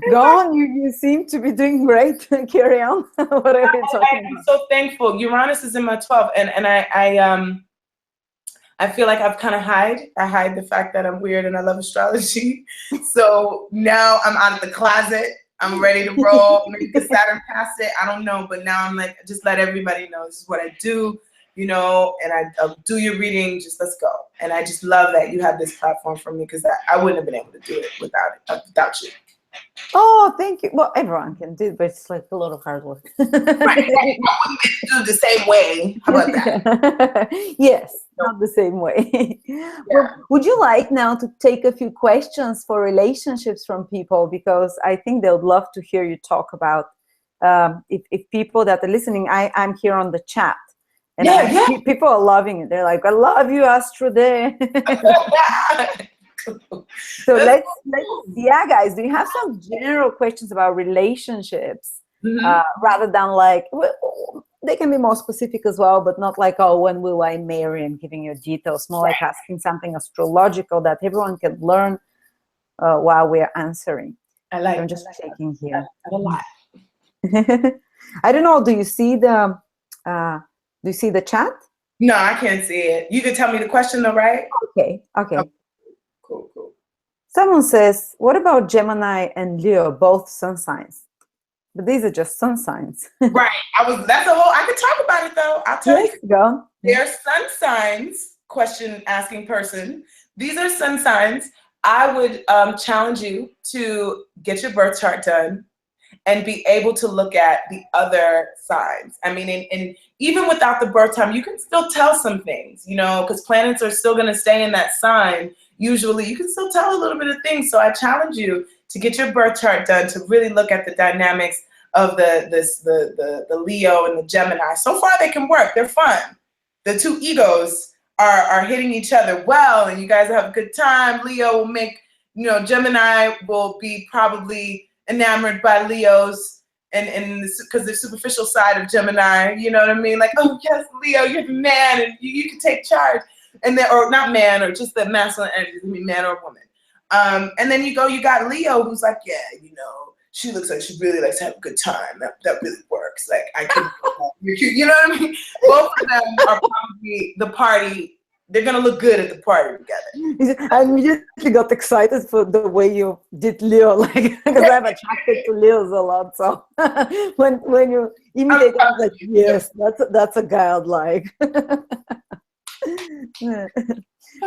B: go on. You seem to be doing great. Carry on. What are you talking
A: I'm so thankful. Uranus is in my 12th, and I feel like I've kind of I hide the fact that I'm weird and I love astrology. So now I'm out of the closet. I'm ready to roll. Maybe the Saturn passed it. I don't know. But now I'm like, just let everybody know this is what I do, you know, and I'll do your reading. Just let's go. And I just love that you have this platform for me, because I wouldn't have been able to do it without you.
B: Oh, thank you. Well, everyone can do it, but it's like a lot of hard work.
A: Right. I wouldn't do it the same way. How about that?
B: Yes, not the same way. Yeah. Well, would you like now to take a few questions for relationships from people? Because I think they would love to hear you talk about, if people that are listening, I'm here on the chat. And people are loving it. They're like, I love you, AstroDe. So let's guys, do you have some general questions about relationships, rather than like, well, they can be more specific as well, but not like, oh, when will I marry, and giving you details, more like asking something astrological that everyone can learn while we're answering. I'm just checking here.
A: A lot.
B: I don't know, do you see the chat?
A: No, I can't see it. You can tell me the question though, right?
B: Okay.
A: Cool.
B: Someone says, what about Gemini and Leo, both sun signs? But these are just sun signs.
A: Right. That's a whole, I could talk about it though. I'll tell you.
B: Go.
A: They're sun signs, question asking person. These are sun signs. I would challenge you to get your birth chart done and be able to look at the other signs. I mean, and even without the birth time, you can still tell some things, you know, because planets are still going to stay in that sign. Usually you can still tell a little bit of things. So I challenge you to get your birth chart done, to really look at the dynamics of the Leo and the Gemini. So far they can work. They're fun. The two egos are hitting each other well, and you guys have a good time. Leo will make, you know, Gemini will be probably enamored by Leos, and because the superficial side of Gemini, you know what I mean? Like, oh yes, Leo, you're the man, and you can take charge. And then, or not man, or just the masculine energy, I mean man or woman. And then you got Leo, who's like, yeah, you know, she looks like she really likes to have a good time. That really works. Like, I can, you know what I mean? Both of them are probably the party. They're gonna look good at the party together.
B: I immediately got excited for the way you did Leo, like, because I'm attracted to Leos a lot. So when you immediately, I was like, yes, that's a guy I'd like.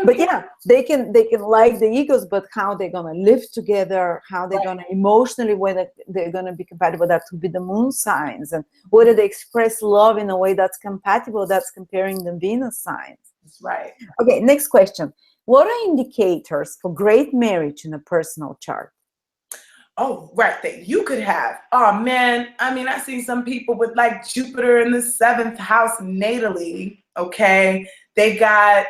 B: But yeah, they can like the egos, but how they're gonna live together, how they're gonna emotionally, whether they're gonna be compatible, that would be the moon signs, and whether they express love in a way that's compatible, that's comparing the Venus signs.
A: That's right.
B: Okay, next question. What are indicators for great marriage in a personal chart?
A: Oh, right, that you could have. Oh man, I mean, I see some people with like Jupiter in the 7th house natally, okay? They got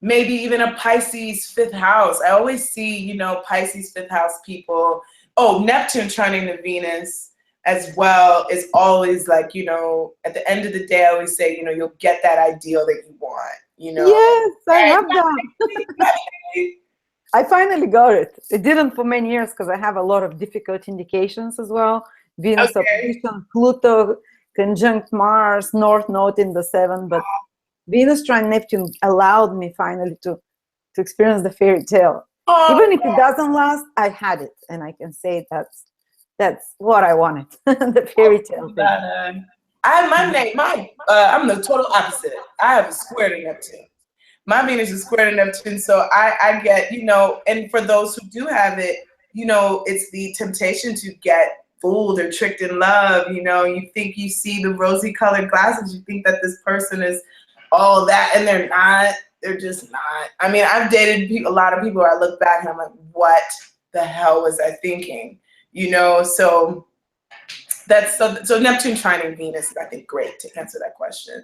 A: maybe even a Pisces 5th house. I always see, you know, Pisces 5th house people. Oh, Neptune trining to Venus as well is always like, you know, at the end of the day, I always say, you know, you'll get that ideal that you want, you know?
B: Yes, I have that. I finally got it. It didn't for many years because I have a lot of difficult indications as well. Venus opposition, Pluto conjunct Mars, North Node in the 7th, but Venus trine Neptune allowed me finally to experience the fairy tale. Even if it doesn't last, I had it, and I can say that's what I wanted. The fairy tale thing.
A: I'm the total opposite. I have a square to Neptune. My Venus is square to Neptune, so I get, you know, and for those who do have it, you know, it's the temptation to get fooled or tricked in love. You know, you think you see the rosy colored glasses, you think that this person is all that, and they're not. They're just not. I mean, I've dated a lot of people where I look back and I'm like, what the hell was I thinking? You know, so that's so Neptune trining Venus is, I think, great to answer that question.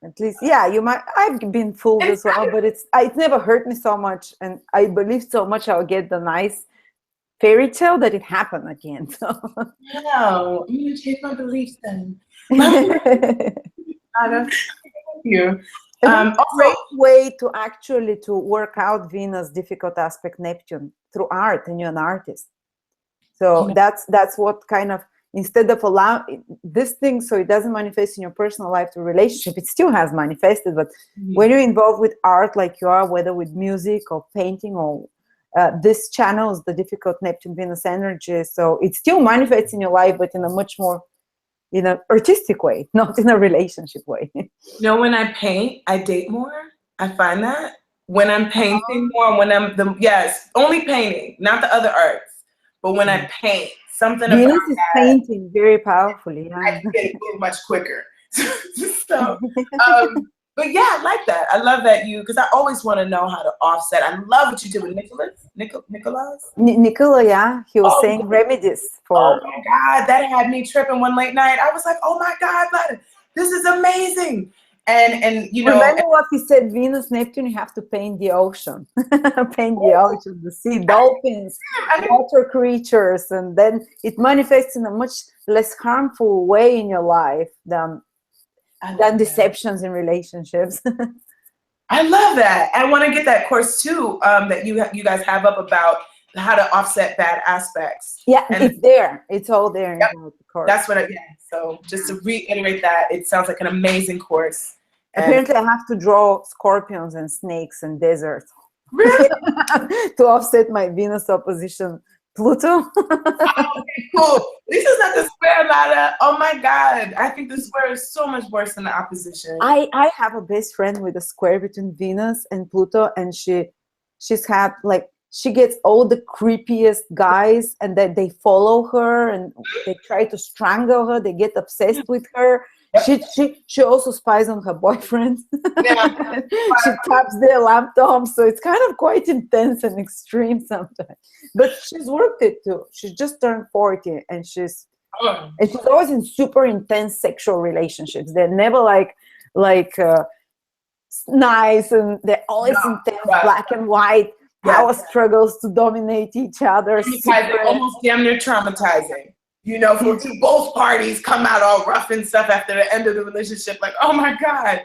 B: At least, yeah, you might. I've been fooled as well, but it's never hurt me so much, and I believe so much I'll get the nice fairy tale that it happened again. So
A: no, I'm gonna change my beliefs then. I don't you.
B: A great way to actually to work out Venus difficult aspect Neptune through art, and you're an artist. So that's what kind of, instead of allowing this thing so it doesn't manifest in your personal life to relationship, it still has manifested, but when you're involved with art like you are, whether with music or painting or this channels the difficult Neptune Venus energy, so it still manifests in your life, but in a much more, in an artistic way, not in a relationship way.
A: You know, when I paint, I date more. I find that when I'm painting more, when I'm only painting, not the other arts, but when I paint, something
B: Venus
A: about
B: is
A: that,
B: painting very powerfully. Yeah.
A: I get it much quicker. So, but yeah, I like that. I love that because I always want to know how to offset. I love what you did with Nicholas.
B: Nicola, yeah, he was saying remedies for.
A: Oh my God, that had me tripping one late night. I was like, oh my God, this is amazing. And you know,
B: remember what he said, Venus, Neptune, you have to paint the ocean. Paint the ocean, the sea, dolphins, water creatures, and then it manifests in a much less harmful way in your life than deceptions in relationships.
A: I love that. I want to get that course too, that you guys have up about how to offset bad aspects.
B: Yeah, and it's there. It's all there.
A: Yep.
B: In the course.
A: That's what so just to reiterate that, it sounds like an amazing course.
B: Apparently I have to draw scorpions and snakes and deserts.
A: Really?
B: To offset my Venus opposition Pluto.
A: Okay, cool. This is not the square, Lada. Oh my God. I think the square is so much worse than the opposition.
B: I have a best friend with a square between Venus and Pluto, and she's had like she gets all the creepiest guys, and then they follow her and they try to strangle her. They get obsessed with her. She also spies on her boyfriend.
A: Yeah.
B: She taps their laptop, so it's kind of quite intense and extreme sometimes. But she's worked it too. She's just turned 40, and she's always in super intense sexual relationships. They're never like nice, and they're always intense, black and white. Power struggles to dominate each other.
A: Almost damn near traumatizing. You know, for both parties come out all rough and stuff after the end of the relationship. Like, oh my God.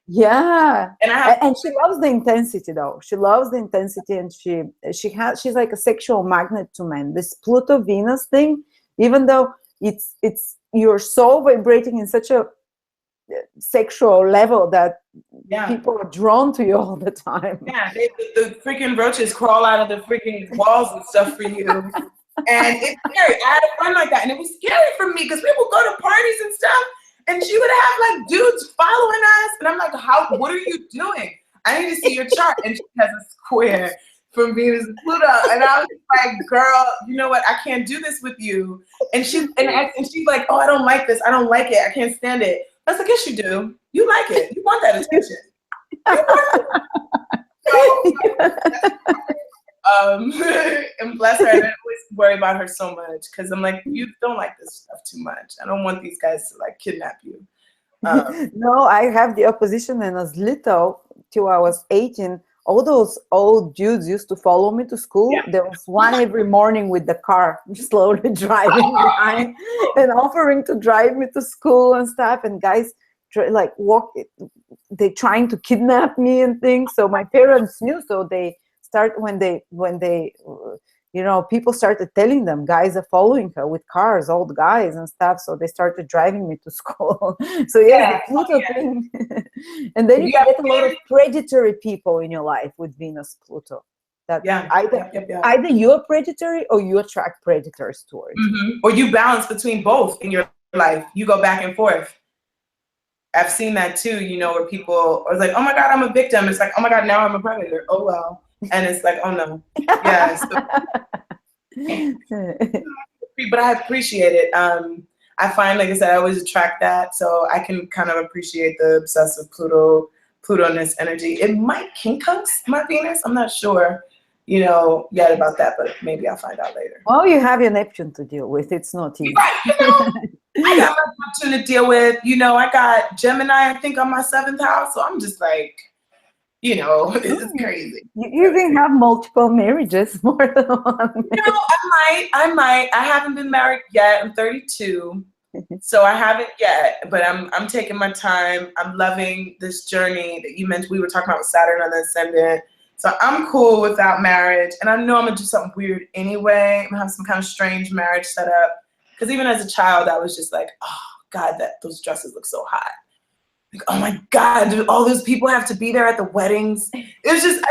B: Yeah. And she loves the intensity though. She loves the intensity, and she's like a sexual magnet to men. This Pluto Venus thing, even though it's you're so vibrating in such a sexual level that people are drawn to you all the time.
A: Yeah, the freaking roaches crawl out of the freaking walls and stuff for you. And it's scary. I had a friend like that, and it was scary for me because we would go to parties and stuff, and she would have like dudes following us, and I'm like, what are you doing? I need to see your chart. And she has a square from Venus and Pluto, and I was like, girl, you know what? I can't do this with you. And she's like, oh, I don't like this. I don't like it. I can't stand it. I was like, yes, you do. You like it. You want that attention. And bless her. I always worry about her so much because I'm like, you don't like this stuff too much. I don't want these guys to like kidnap you.
B: No, I have the opposition. And as little, till I was 18, all those old dudes used to follow me to school. Yeah. There was one every morning with the car, slowly driving behind and offering to drive me to school and stuff. And guys like they trying to kidnap me and things. So my parents knew. So they start when they people started telling them guys are following her with cars, old guys and stuff. So they started driving me to school. So the Pluto thing. And then you get a lot of predatory people in your life with Venus Pluto. That either you're predatory or you attract predators towards.
A: Or you balance between both in your life. You go back and forth. I've seen that too, where people are like, oh my God, I'm a victim. It's like, oh my God, now I'm a predator. Oh well. And it's like, oh no. Yeah. But I appreciate it. I find, like I said, I always attract that. So I can kind of appreciate the obsessive Pluto-ness energy. It might kink us, my Venus. I'm not sure, yet about that, but maybe I'll find out later.
B: Well, you have your Neptune to deal with. It's not easy.
A: Right, I got my Neptune to deal with. I got Gemini, I think, on my 7th house. So I'm just like, it's crazy.
B: You can have multiple marriages, more than one.
A: I might. I haven't been married yet. I'm 32, so I haven't yet. But I'm taking my time. I'm loving this journey that you mentioned. We were talking about with Saturn on the ascendant. So I'm cool without marriage, and I know I'm gonna do something weird anyway. I'm gonna have some kind of strange marriage set up. Because even as a child, I was just like, oh God, those dresses look so hot. Like, oh my God, do all those people have to be there at the weddings? It was just,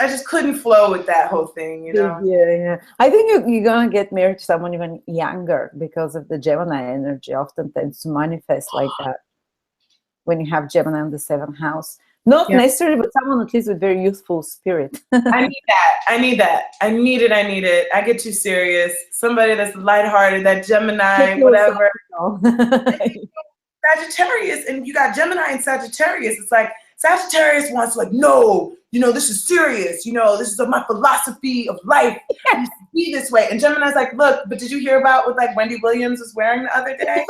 A: I just couldn't flow with that whole thing,
B: Yeah. I think you're gonna get married to someone even younger because of the Gemini energy. Often tends to manifest like that when you have Gemini in the 7th house. Not necessarily, but someone at least with very youthful spirit.
A: I need that. I need it. I get too serious. Somebody that's lighthearted, that Gemini, whatever. Sagittarius, and you got Gemini and Sagittarius. It's like Sagittarius wants like, no, this is serious. This is my philosophy of life. I need to be this way. And Gemini's like, look, but did you hear about what like Wendy Williams was wearing the other day?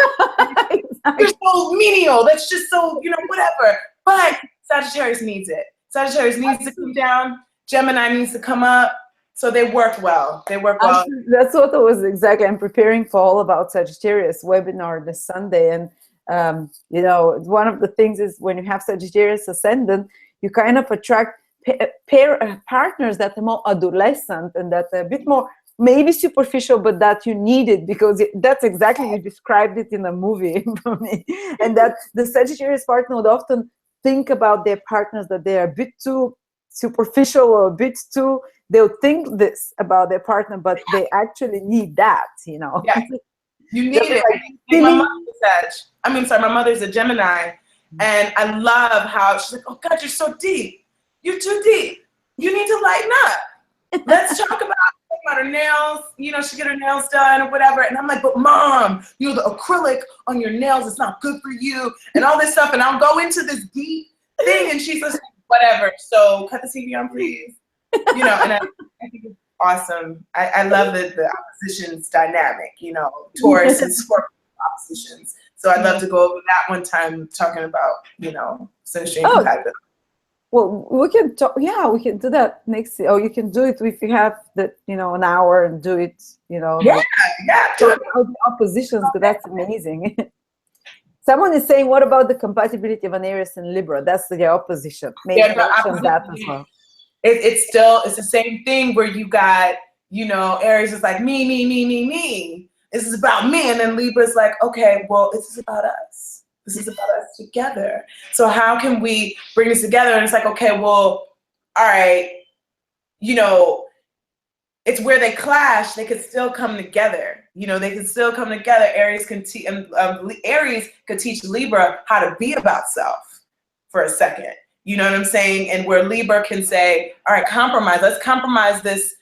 A: You're so menial. That's just so, whatever. But Sagittarius needs it. Sagittarius needs to come down. Gemini needs to come up. So they work well.
B: That's what it was exactly. I'm preparing for All About Sagittarius webinar this Sunday. And, one of the things is when you have Sagittarius ascendant, you kind of attract partners that are more adolescent and that are a bit more maybe superficial, but that you need it because that's exactly, you described it in a movie for me. And that the Sagittarius partner would often think about their partners that they are a bit too superficial or a bit too, they'll think this about their partner, but they actually need that,
A: Yeah, you need it. My mother's a Gemini, and I love how she's like, oh God, you're so deep. You're too deep. You need to lighten up. Let's talk about her nails. You know, she get her nails done or whatever. And I'm like, but mom, you know, the acrylic on your nails is not good for you and all this stuff. And I'll go into this deep thing and she's like, whatever. So cut the TV on, please. You know, and I think it's awesome. I love the oppositions dynamic, you know, Taurus and Scorpio oppositions. So I'd love to go over that one time talking about, you know, synastry and compatibility.
B: Well, we can talk. Yeah, we can do that next. Or you can do it if you have the, you know, an hour and do it. You know.
A: Yeah,
B: talk about the oppositions, because that's amazing. Someone is saying, what about the compatibility of an Aries and Libra? That's the opposition. Maybe mention that as well.
A: It's the same thing where you got, you know, Aries is like me, me, me, me, me. This is about me, and then Libra's like, okay, well, this is about us. This is about us together. So how can we bring this together? And it's like, okay, well, all right, you know, it's where they clash. They could still come together. You know, they can still come together. Aries can Aries could teach Libra how to be about self for a second. You know what I'm saying? And where Libra can say, all right, compromise. Let's compromise this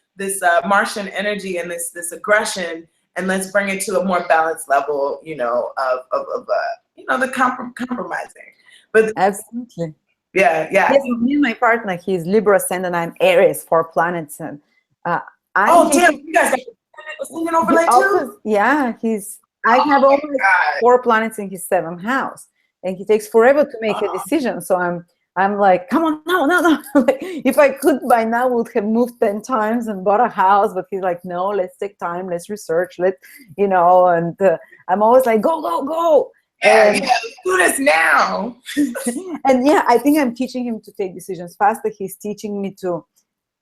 A: Martian energy and this aggression, and let's bring it to a more balanced level. You know, of you know, the compromising. But
B: absolutely.
A: Yeah.
B: Yes, me and my partner, he's Libra ascendant, I'm Aries, 4 planets, and
A: oh damn, you guys got the overlay too?
B: Yeah, I have almost 4 planets in his 7th house, and he takes forever to make a decision. So I'm like, come on, no. Like, if I could by now, would have moved 10 times and bought a house, but he's like, no, let's take time, let's research, you know, and I'm always like, go.
A: Yeah, let's do this now.
B: And yeah, I think I'm teaching him to take decisions faster. He's teaching me to,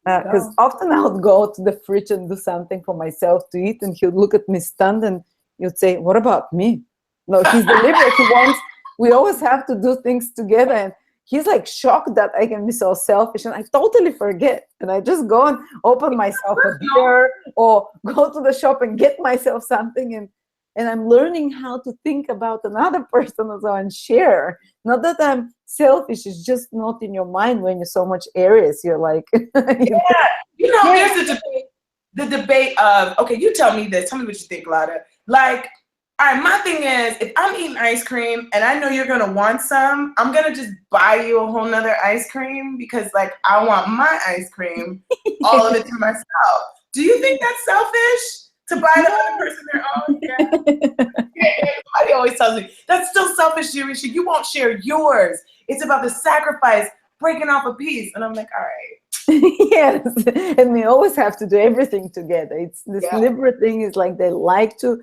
B: because often I would go to the fridge and do something for myself to eat, and he would look at me stunned, and he would say, what about me? No, he's deliberate. We always have to do things together, and he's like shocked that I can be so selfish, and I totally forget. And I just go and open myself a beer or go to the shop and get myself something, and I'm learning how to think about another person as well and share. Not that I'm selfish, it's just not in your mind when you're so much Aries. You're like,
A: yeah. You know, there's the debate of, okay, you tell me this. Tell me what you think, Lada. Like, all right, my thing is, if I'm eating ice cream and I know you're gonna want some, I'm gonna just buy you a whole nother ice cream because, like, I want my ice cream, all of it to myself. Do you think that's selfish? To buy the other person their own? Yeah. Everybody always tells me, that's still selfish, Jerisha. You won't share yours. It's about the sacrifice, breaking off a piece. And I'm like, all right.
B: Yes, and we always have to do everything together. It's this Libra thing is like they like to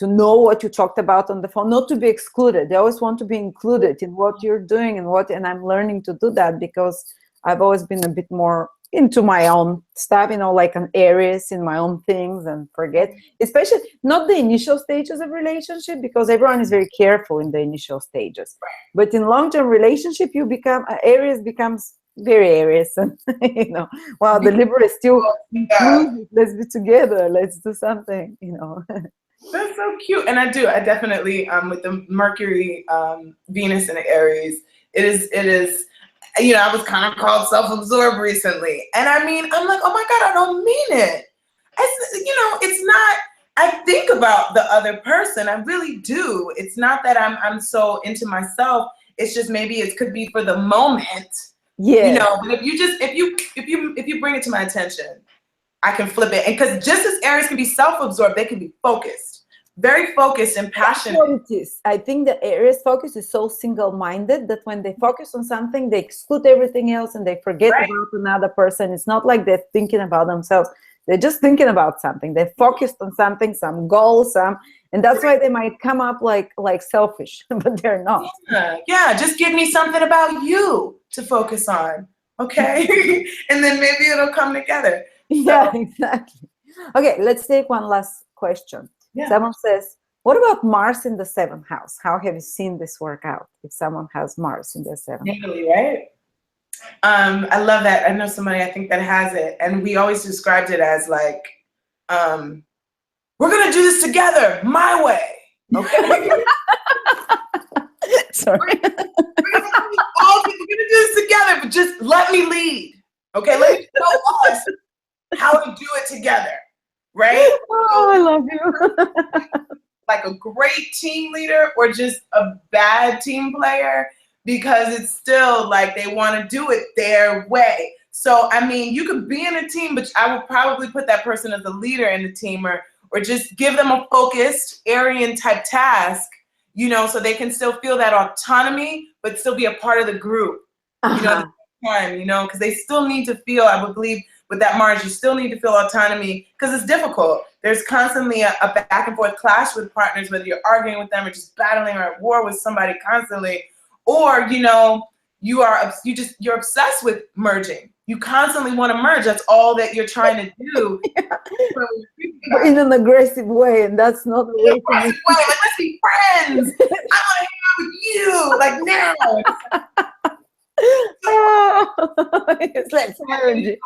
B: know what you talked about on the phone, not to be excluded. They always want to be included in what you're doing and I'm learning to do that because I've always been a bit more into my own stuff, you know, like an Aries in my own things and forget, especially not the initial stages of relationship, because everyone is very careful in the initial stages. But in long-term relationship, you become, Aries becomes very Aries, and you know, wow, the Libra is still, let's be together, let's do something, you know.
A: That's so cute. And I definitely, with the Mercury, Venus and Aries, it is, you know, I was kind of called self-absorbed recently. And I mean, I'm like, oh my God, I don't mean it. You know, it's not, I think about the other person. I really do. It's not that I'm so into myself. It's just maybe it could be for the moment. Yeah. You know, but if you bring it to my attention, I can flip it. And because just as Aries can be self-absorbed, they can be focused. Very focused and passionate.
B: That's what it is. I think the Aries focus is so single-minded that when they focus on something, they exclude everything else and they forget about another person. It's not like they're thinking about themselves. They're just thinking about something. They're focused on something, some goal, and that's why they might come up like selfish, but they're not.
A: Yeah, just give me something about you to focus on, okay? And then maybe it'll come together.
B: Yeah, exactly. Okay, let's take one last question. Yeah. Someone says, what about Mars in the 7th house? How have you seen this work out if someone has Mars in the 7th house?
A: Really, right? I love that. I know somebody I think that has it. And we always described it as like, we're going to do this together, my way. Okay?
B: Sorry.
A: We're going to do this together, but just let me lead. Okay, let me show us how to do it together, right?
B: Oh, I love you.
A: Like a great team leader or just a bad team player, because it's still like they want to do it their way. So, I mean, you could be in a team, but I would probably put that person as a leader in the team, or just give them a focused Aryan type task, you know, so they can still feel that autonomy, but still be a part of the group, you know, at the same time, you know, because they still need to feel, I would believe, with that Mars, you still need to feel autonomy because it's difficult. There's constantly a back and forth clash with partners, whether you're arguing with them or just battling or at war with somebody constantly, or, you know, you're obsessed with merging. You constantly want to merge. That's all that you're trying to do.
B: But in an aggressive way, and that's not the way.
A: Aggressive way. Like, let's be friends. I want to hang out with you. Like, now.
B: It's like energy.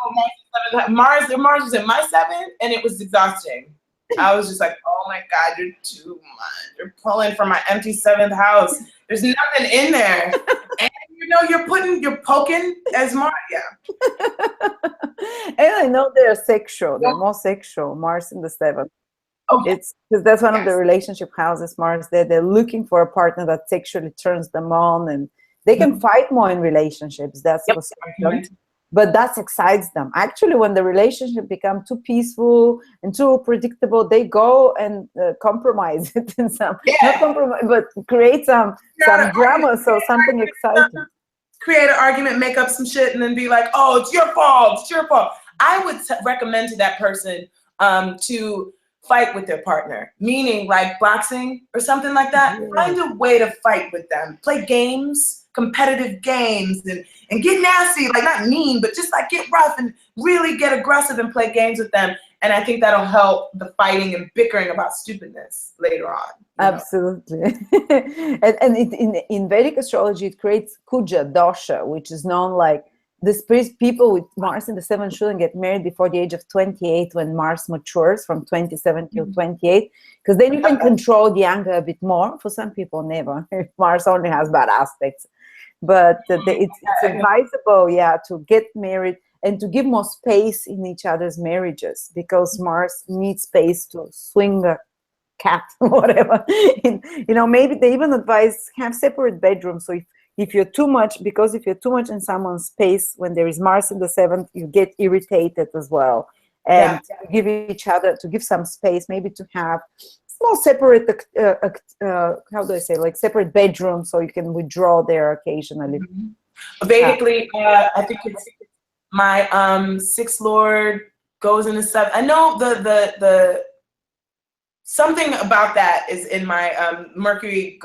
A: Mars was in my 7th, and it was exhausting. I was just like, oh my God, you're too much. You're pulling from my empty 7th house. There's nothing in there. And you know, you're poking as Mars. Yeah.
B: And I know they're sexual. They're more sexual. Mars in the 7th.
A: Oh,
B: it's because that's one of the relationship houses. Mars. They're looking for a partner that sexually turns them on, and they can fight more in relationships. That's what's important. But that excites them. Actually, when the relationship becomes too peaceful and too predictable, they go and compromise it in some, not compromise, but create some drama, so something exciting.
A: Create an argument, make up some shit, and then be like, oh, it's your fault, it's your fault. I would recommend to that person to fight with their partner, meaning like boxing or something like that. Find a way to fight with them. Play games, competitive games, and get nasty, like not mean, but just like get rough and really get aggressive and play games with them. And I think that'll help the fighting and bickering about stupidness later on.
B: Absolutely. And in Vedic astrology, it creates Kuja dosha, which is known like this people with Mars in the 7th shouldn't get married before the age of 28, when Mars matures from 27 till 28, because then you can control the anger a bit more. For some people, never. Mars only has bad aspects. But it's advisable, to get married and to give more space in each other's marriages, because Mars needs space to swing the cat, whatever. And, you know, maybe they even advise have separate bedrooms. So if you're too much, because if you're too much in someone's space, when there is Mars in the 7th, you get irritated as well. And to give each other, to give some space, maybe to have small separate, how do I say, like separate bedrooms, so you can withdraw there occasionally.
A: Basically, I think it's my 6th Lord goes in the 7th. I know the something about that is in my Mercury,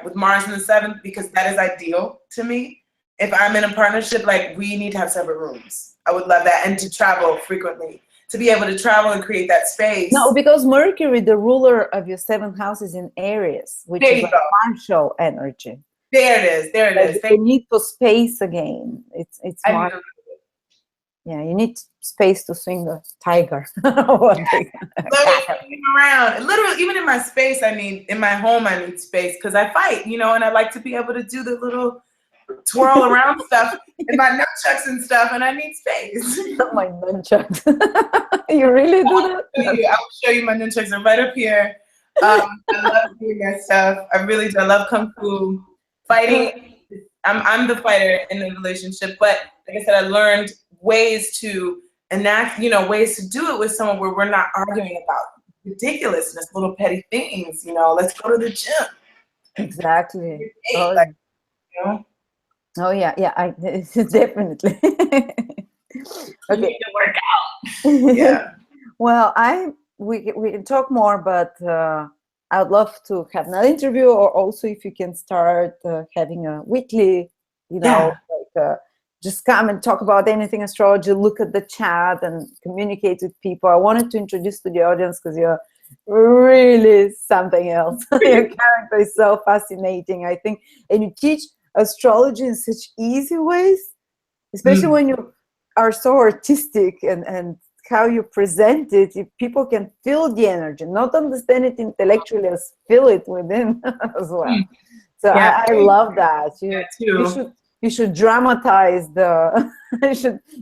A: with Mars in the 7th, because that is ideal to me. If I'm in a partnership, like, we need to have separate rooms. I would love that. And to travel frequently, to be able to travel and create that space.
B: No, because Mercury, the ruler of your 7th house, is in Aries, which is a martial energy.
A: There it is. There it is.
B: The need for space again. It's Mars. Yeah, you need space to swing the tiger.
A: Literally, even in my space, in my home, I need space, because I fight, you know, and I like to be able to do the little twirl around stuff and my nunchucks and stuff, and I need space.
B: Not my nunchucks. You really do that?
A: I'll show you my nunchucks are right up here. I love doing that stuff. I really do. I love kung fu. Fighting. I'm the fighter in the relationship, but like I said, I learned ways to enact, ways to do it with someone where we're not arguing about ridiculousness, little petty things. Let's go to the gym.
B: Exactly.
A: Oh
B: yeah, definitely. Okay.
A: You need to work out. Yeah.
B: Well, we can talk more, but I would love to have another interview, or also if you can start having a weekly, just come and talk about anything astrology, look at the chat and communicate with people. I wanted to introduce to the audience because you're really something else. Your character is so fascinating, I think. And you teach astrology in such easy ways, especially when you are so artistic and how you present it. If people can feel the energy, not understand it intellectually, as feel it within as well. So I love that. You you should dramatize the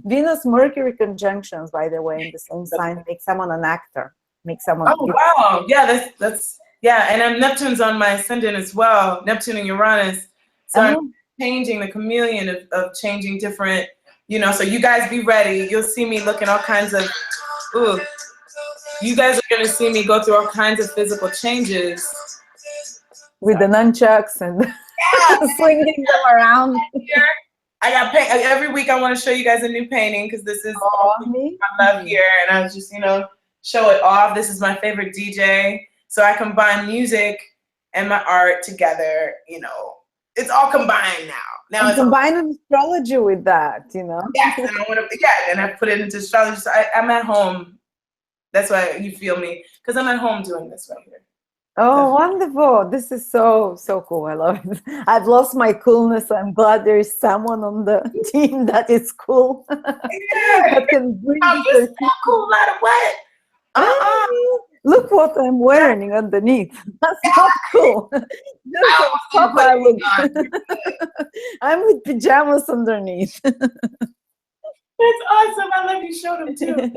B: Venus Mercury conjunctions, by the way, in the same sign make someone an actor, make someone.
A: Oh wow, yeah, that's yeah, and Neptune's on my ascendant as well, Neptune and Uranus. So I'm changing the chameleon of changing different, you know. So you guys be ready. You'll see me looking all kinds of. Ooh, you guys are gonna see me go through all kinds of physical changes
B: with the nunchucks and swinging them around.
A: I got paint every week. I want to show you guys a new painting because this is I love here, and I was just, you know, show it off. This is my favorite DJ, so I combine music and my art together. You know, it's all combined now. Now it's
B: combining astrology with that, you know.
A: Yes, and I want to, yeah, and I put it into astrology. So I'm at home. That's why you feel me, because I'm at home doing this right here.
B: Oh, wonderful. This is so cool. I love it. I've lost my coolness. I'm glad there is someone on the team that is cool. That can bring
A: you're so cool, no matter what.
B: Look what I'm wearing underneath. That's not cool. I'm with pajamas underneath.
A: That's awesome. I love you. Show them too.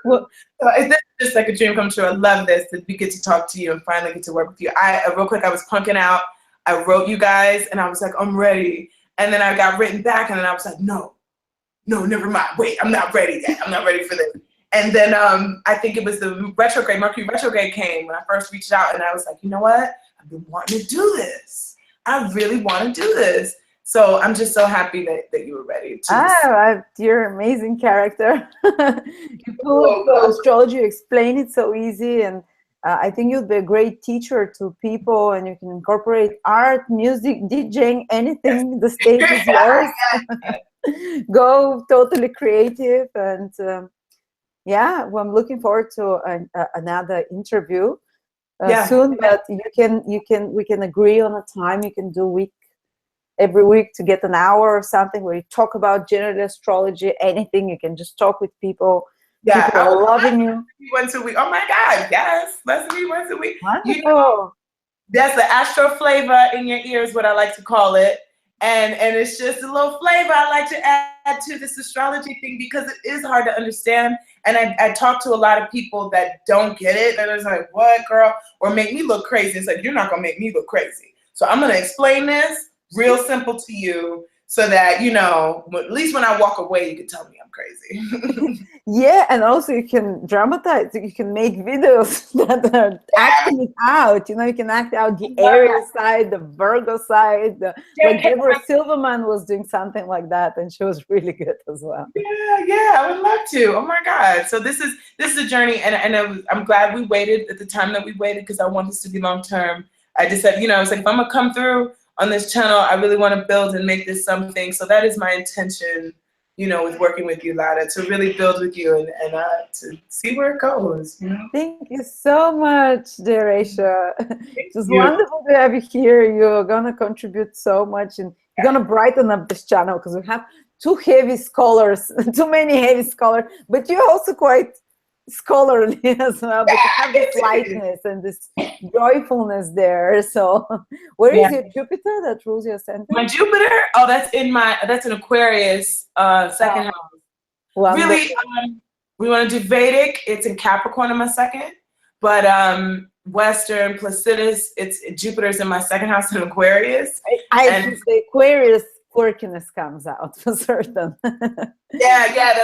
A: Well, it's just like a dream come true. I love this, that we get to talk to you and finally get to work with you. Real quick, I was punking out. I wrote you guys and I was like, I'm ready. And then I got written back and then I was like, no, never mind. Wait, I'm not ready yet. I'm not ready for this. And then I think it was the retrograde, Mercury retrograde came when I first reached out, and I was like, you know what? I've been wanting to do this. I really want to do this. So I'm just so happy that you were ready.
B: You're an amazing character. You pull astrology, you explain it so easy, and I think you'll be a great teacher to people, and you can incorporate art, music, DJing, anything. The stage is yours. Go totally creative, and yeah, well, I'm looking forward to another interview soon. But we can agree on a time. You can do every week to get an hour or something where you talk about general astrology, anything. You can just talk with people.
A: Yeah,
B: people are loving you.
A: Once a week. Oh my God, yes, let's meet once a week.
B: Wonderful.
A: You know, that's the astro flavor in your ears, what I like to call it. And it's just a little flavor I like to add to this astrology thing because it is hard to understand. And I talk to a lot of people that don't get it. And it's like, what, girl? Or make me look crazy. It's like, you're not going to make me look crazy. So I'm going to explain this real simple to you so that, you know, at least when I walk away, you can tell me I'm crazy.
B: Yeah, and also you can dramatize. You can make videos that are acting it out. You know, you can act out the Aries side, the Virgo side. Like Deborah Silverman was doing something like that, and she was really good as well.
A: Yeah, I would love to. Oh my God! So this is a journey, and I'm glad we waited at the time that we waited because I want this to be long term. I just said, you know, I was like, if I'm gonna come through on this channel, I really want to build and make this something. So that is my intention, you know, with working with you, Lada, to really build with you and to see where it goes, you know?
B: Thank you so much, dear Aisha. It was wonderful to have you here. You're going to contribute so much, and you're going to brighten up this channel because we have too many heavy scholars, but you're also quite scholarly as well, but you have this lightness and this joyfulness there. So where is your Jupiter that rules your ascendant?
A: My Jupiter? Oh, that's in Aquarius, second house. Wonderful. Really, we want to do Vedic. It's in Capricorn in my second, but Western Placidus, Jupiter's in my second house in Aquarius.
B: I should say Aquarius quirkiness comes out for certain.
A: Oh my God.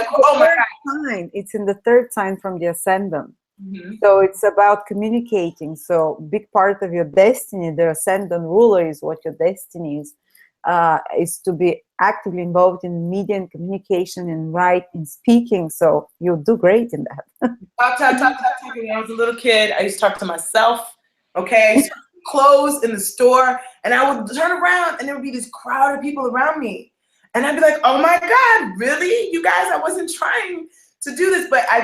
B: Sign. It's in the third sign from the ascendant. Mm-hmm. So it's about communicating. So big part of your destiny, the ascendant ruler is what your destiny is to be actively involved in media and communication and in speaking. So you'll do great in that.
A: Talk. When I was a little kid, I used to talk to myself. Okay. Clothes in the store, and I would turn around and there would be this crowd of people around me, and I'd be like, oh my God, really, you guys? I wasn't trying to do this, but I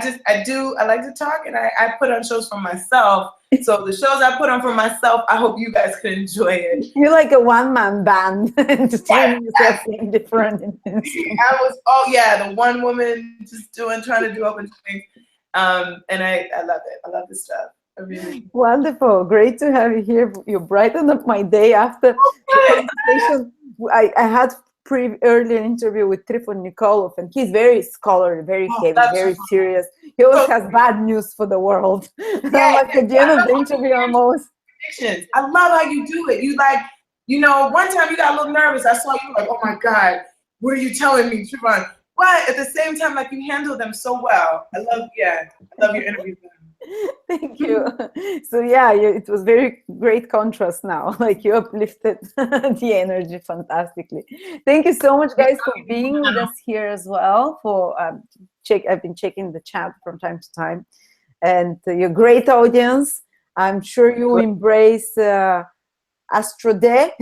A: like to talk, and I put on shows for myself. So the shows I put on for myself, I hope you guys could enjoy it.
B: You're like a one-man band, entertaining yourself in different.
A: The one woman just trying to do a bunch of things, and I love it. I love this stuff. Really.
B: Wonderful. Great to have you here. You brighten up my day after the conversation I had early interview with Trifon Nikolov, and he's very scholarly, very heavy, very serious. He always has bad news for the world. And I'm like, at the end of the interview, almost.
A: I love how you do it. You like, you know, one time you got a little nervous. I saw you like, oh my God, what are you telling me, Trifon? But at the same time, like, you handle them so well. I love your interview.
B: Thank you. So yeah, it was very great contrast now. Like, you uplifted the energy fantastically. Thank you so much, guys, for being with us here as well. For I've been checking the chat from time to time, and your great audience. I'm sure you embrace AstroDe.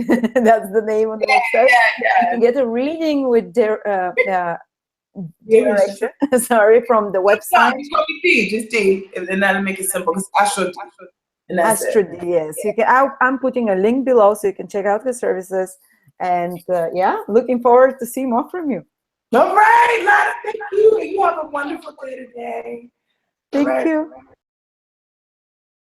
B: That's the name of the website. You can get a reading with their direction. Sorry, from the website.
A: Just D, and that'll make it simple. Because
B: AstroDe, yes. You can. I'm putting a link below so you can check out the services. And yeah, looking forward to see more from you.
A: All right, Lana, thank you. You have a wonderful day today.
B: Thank you.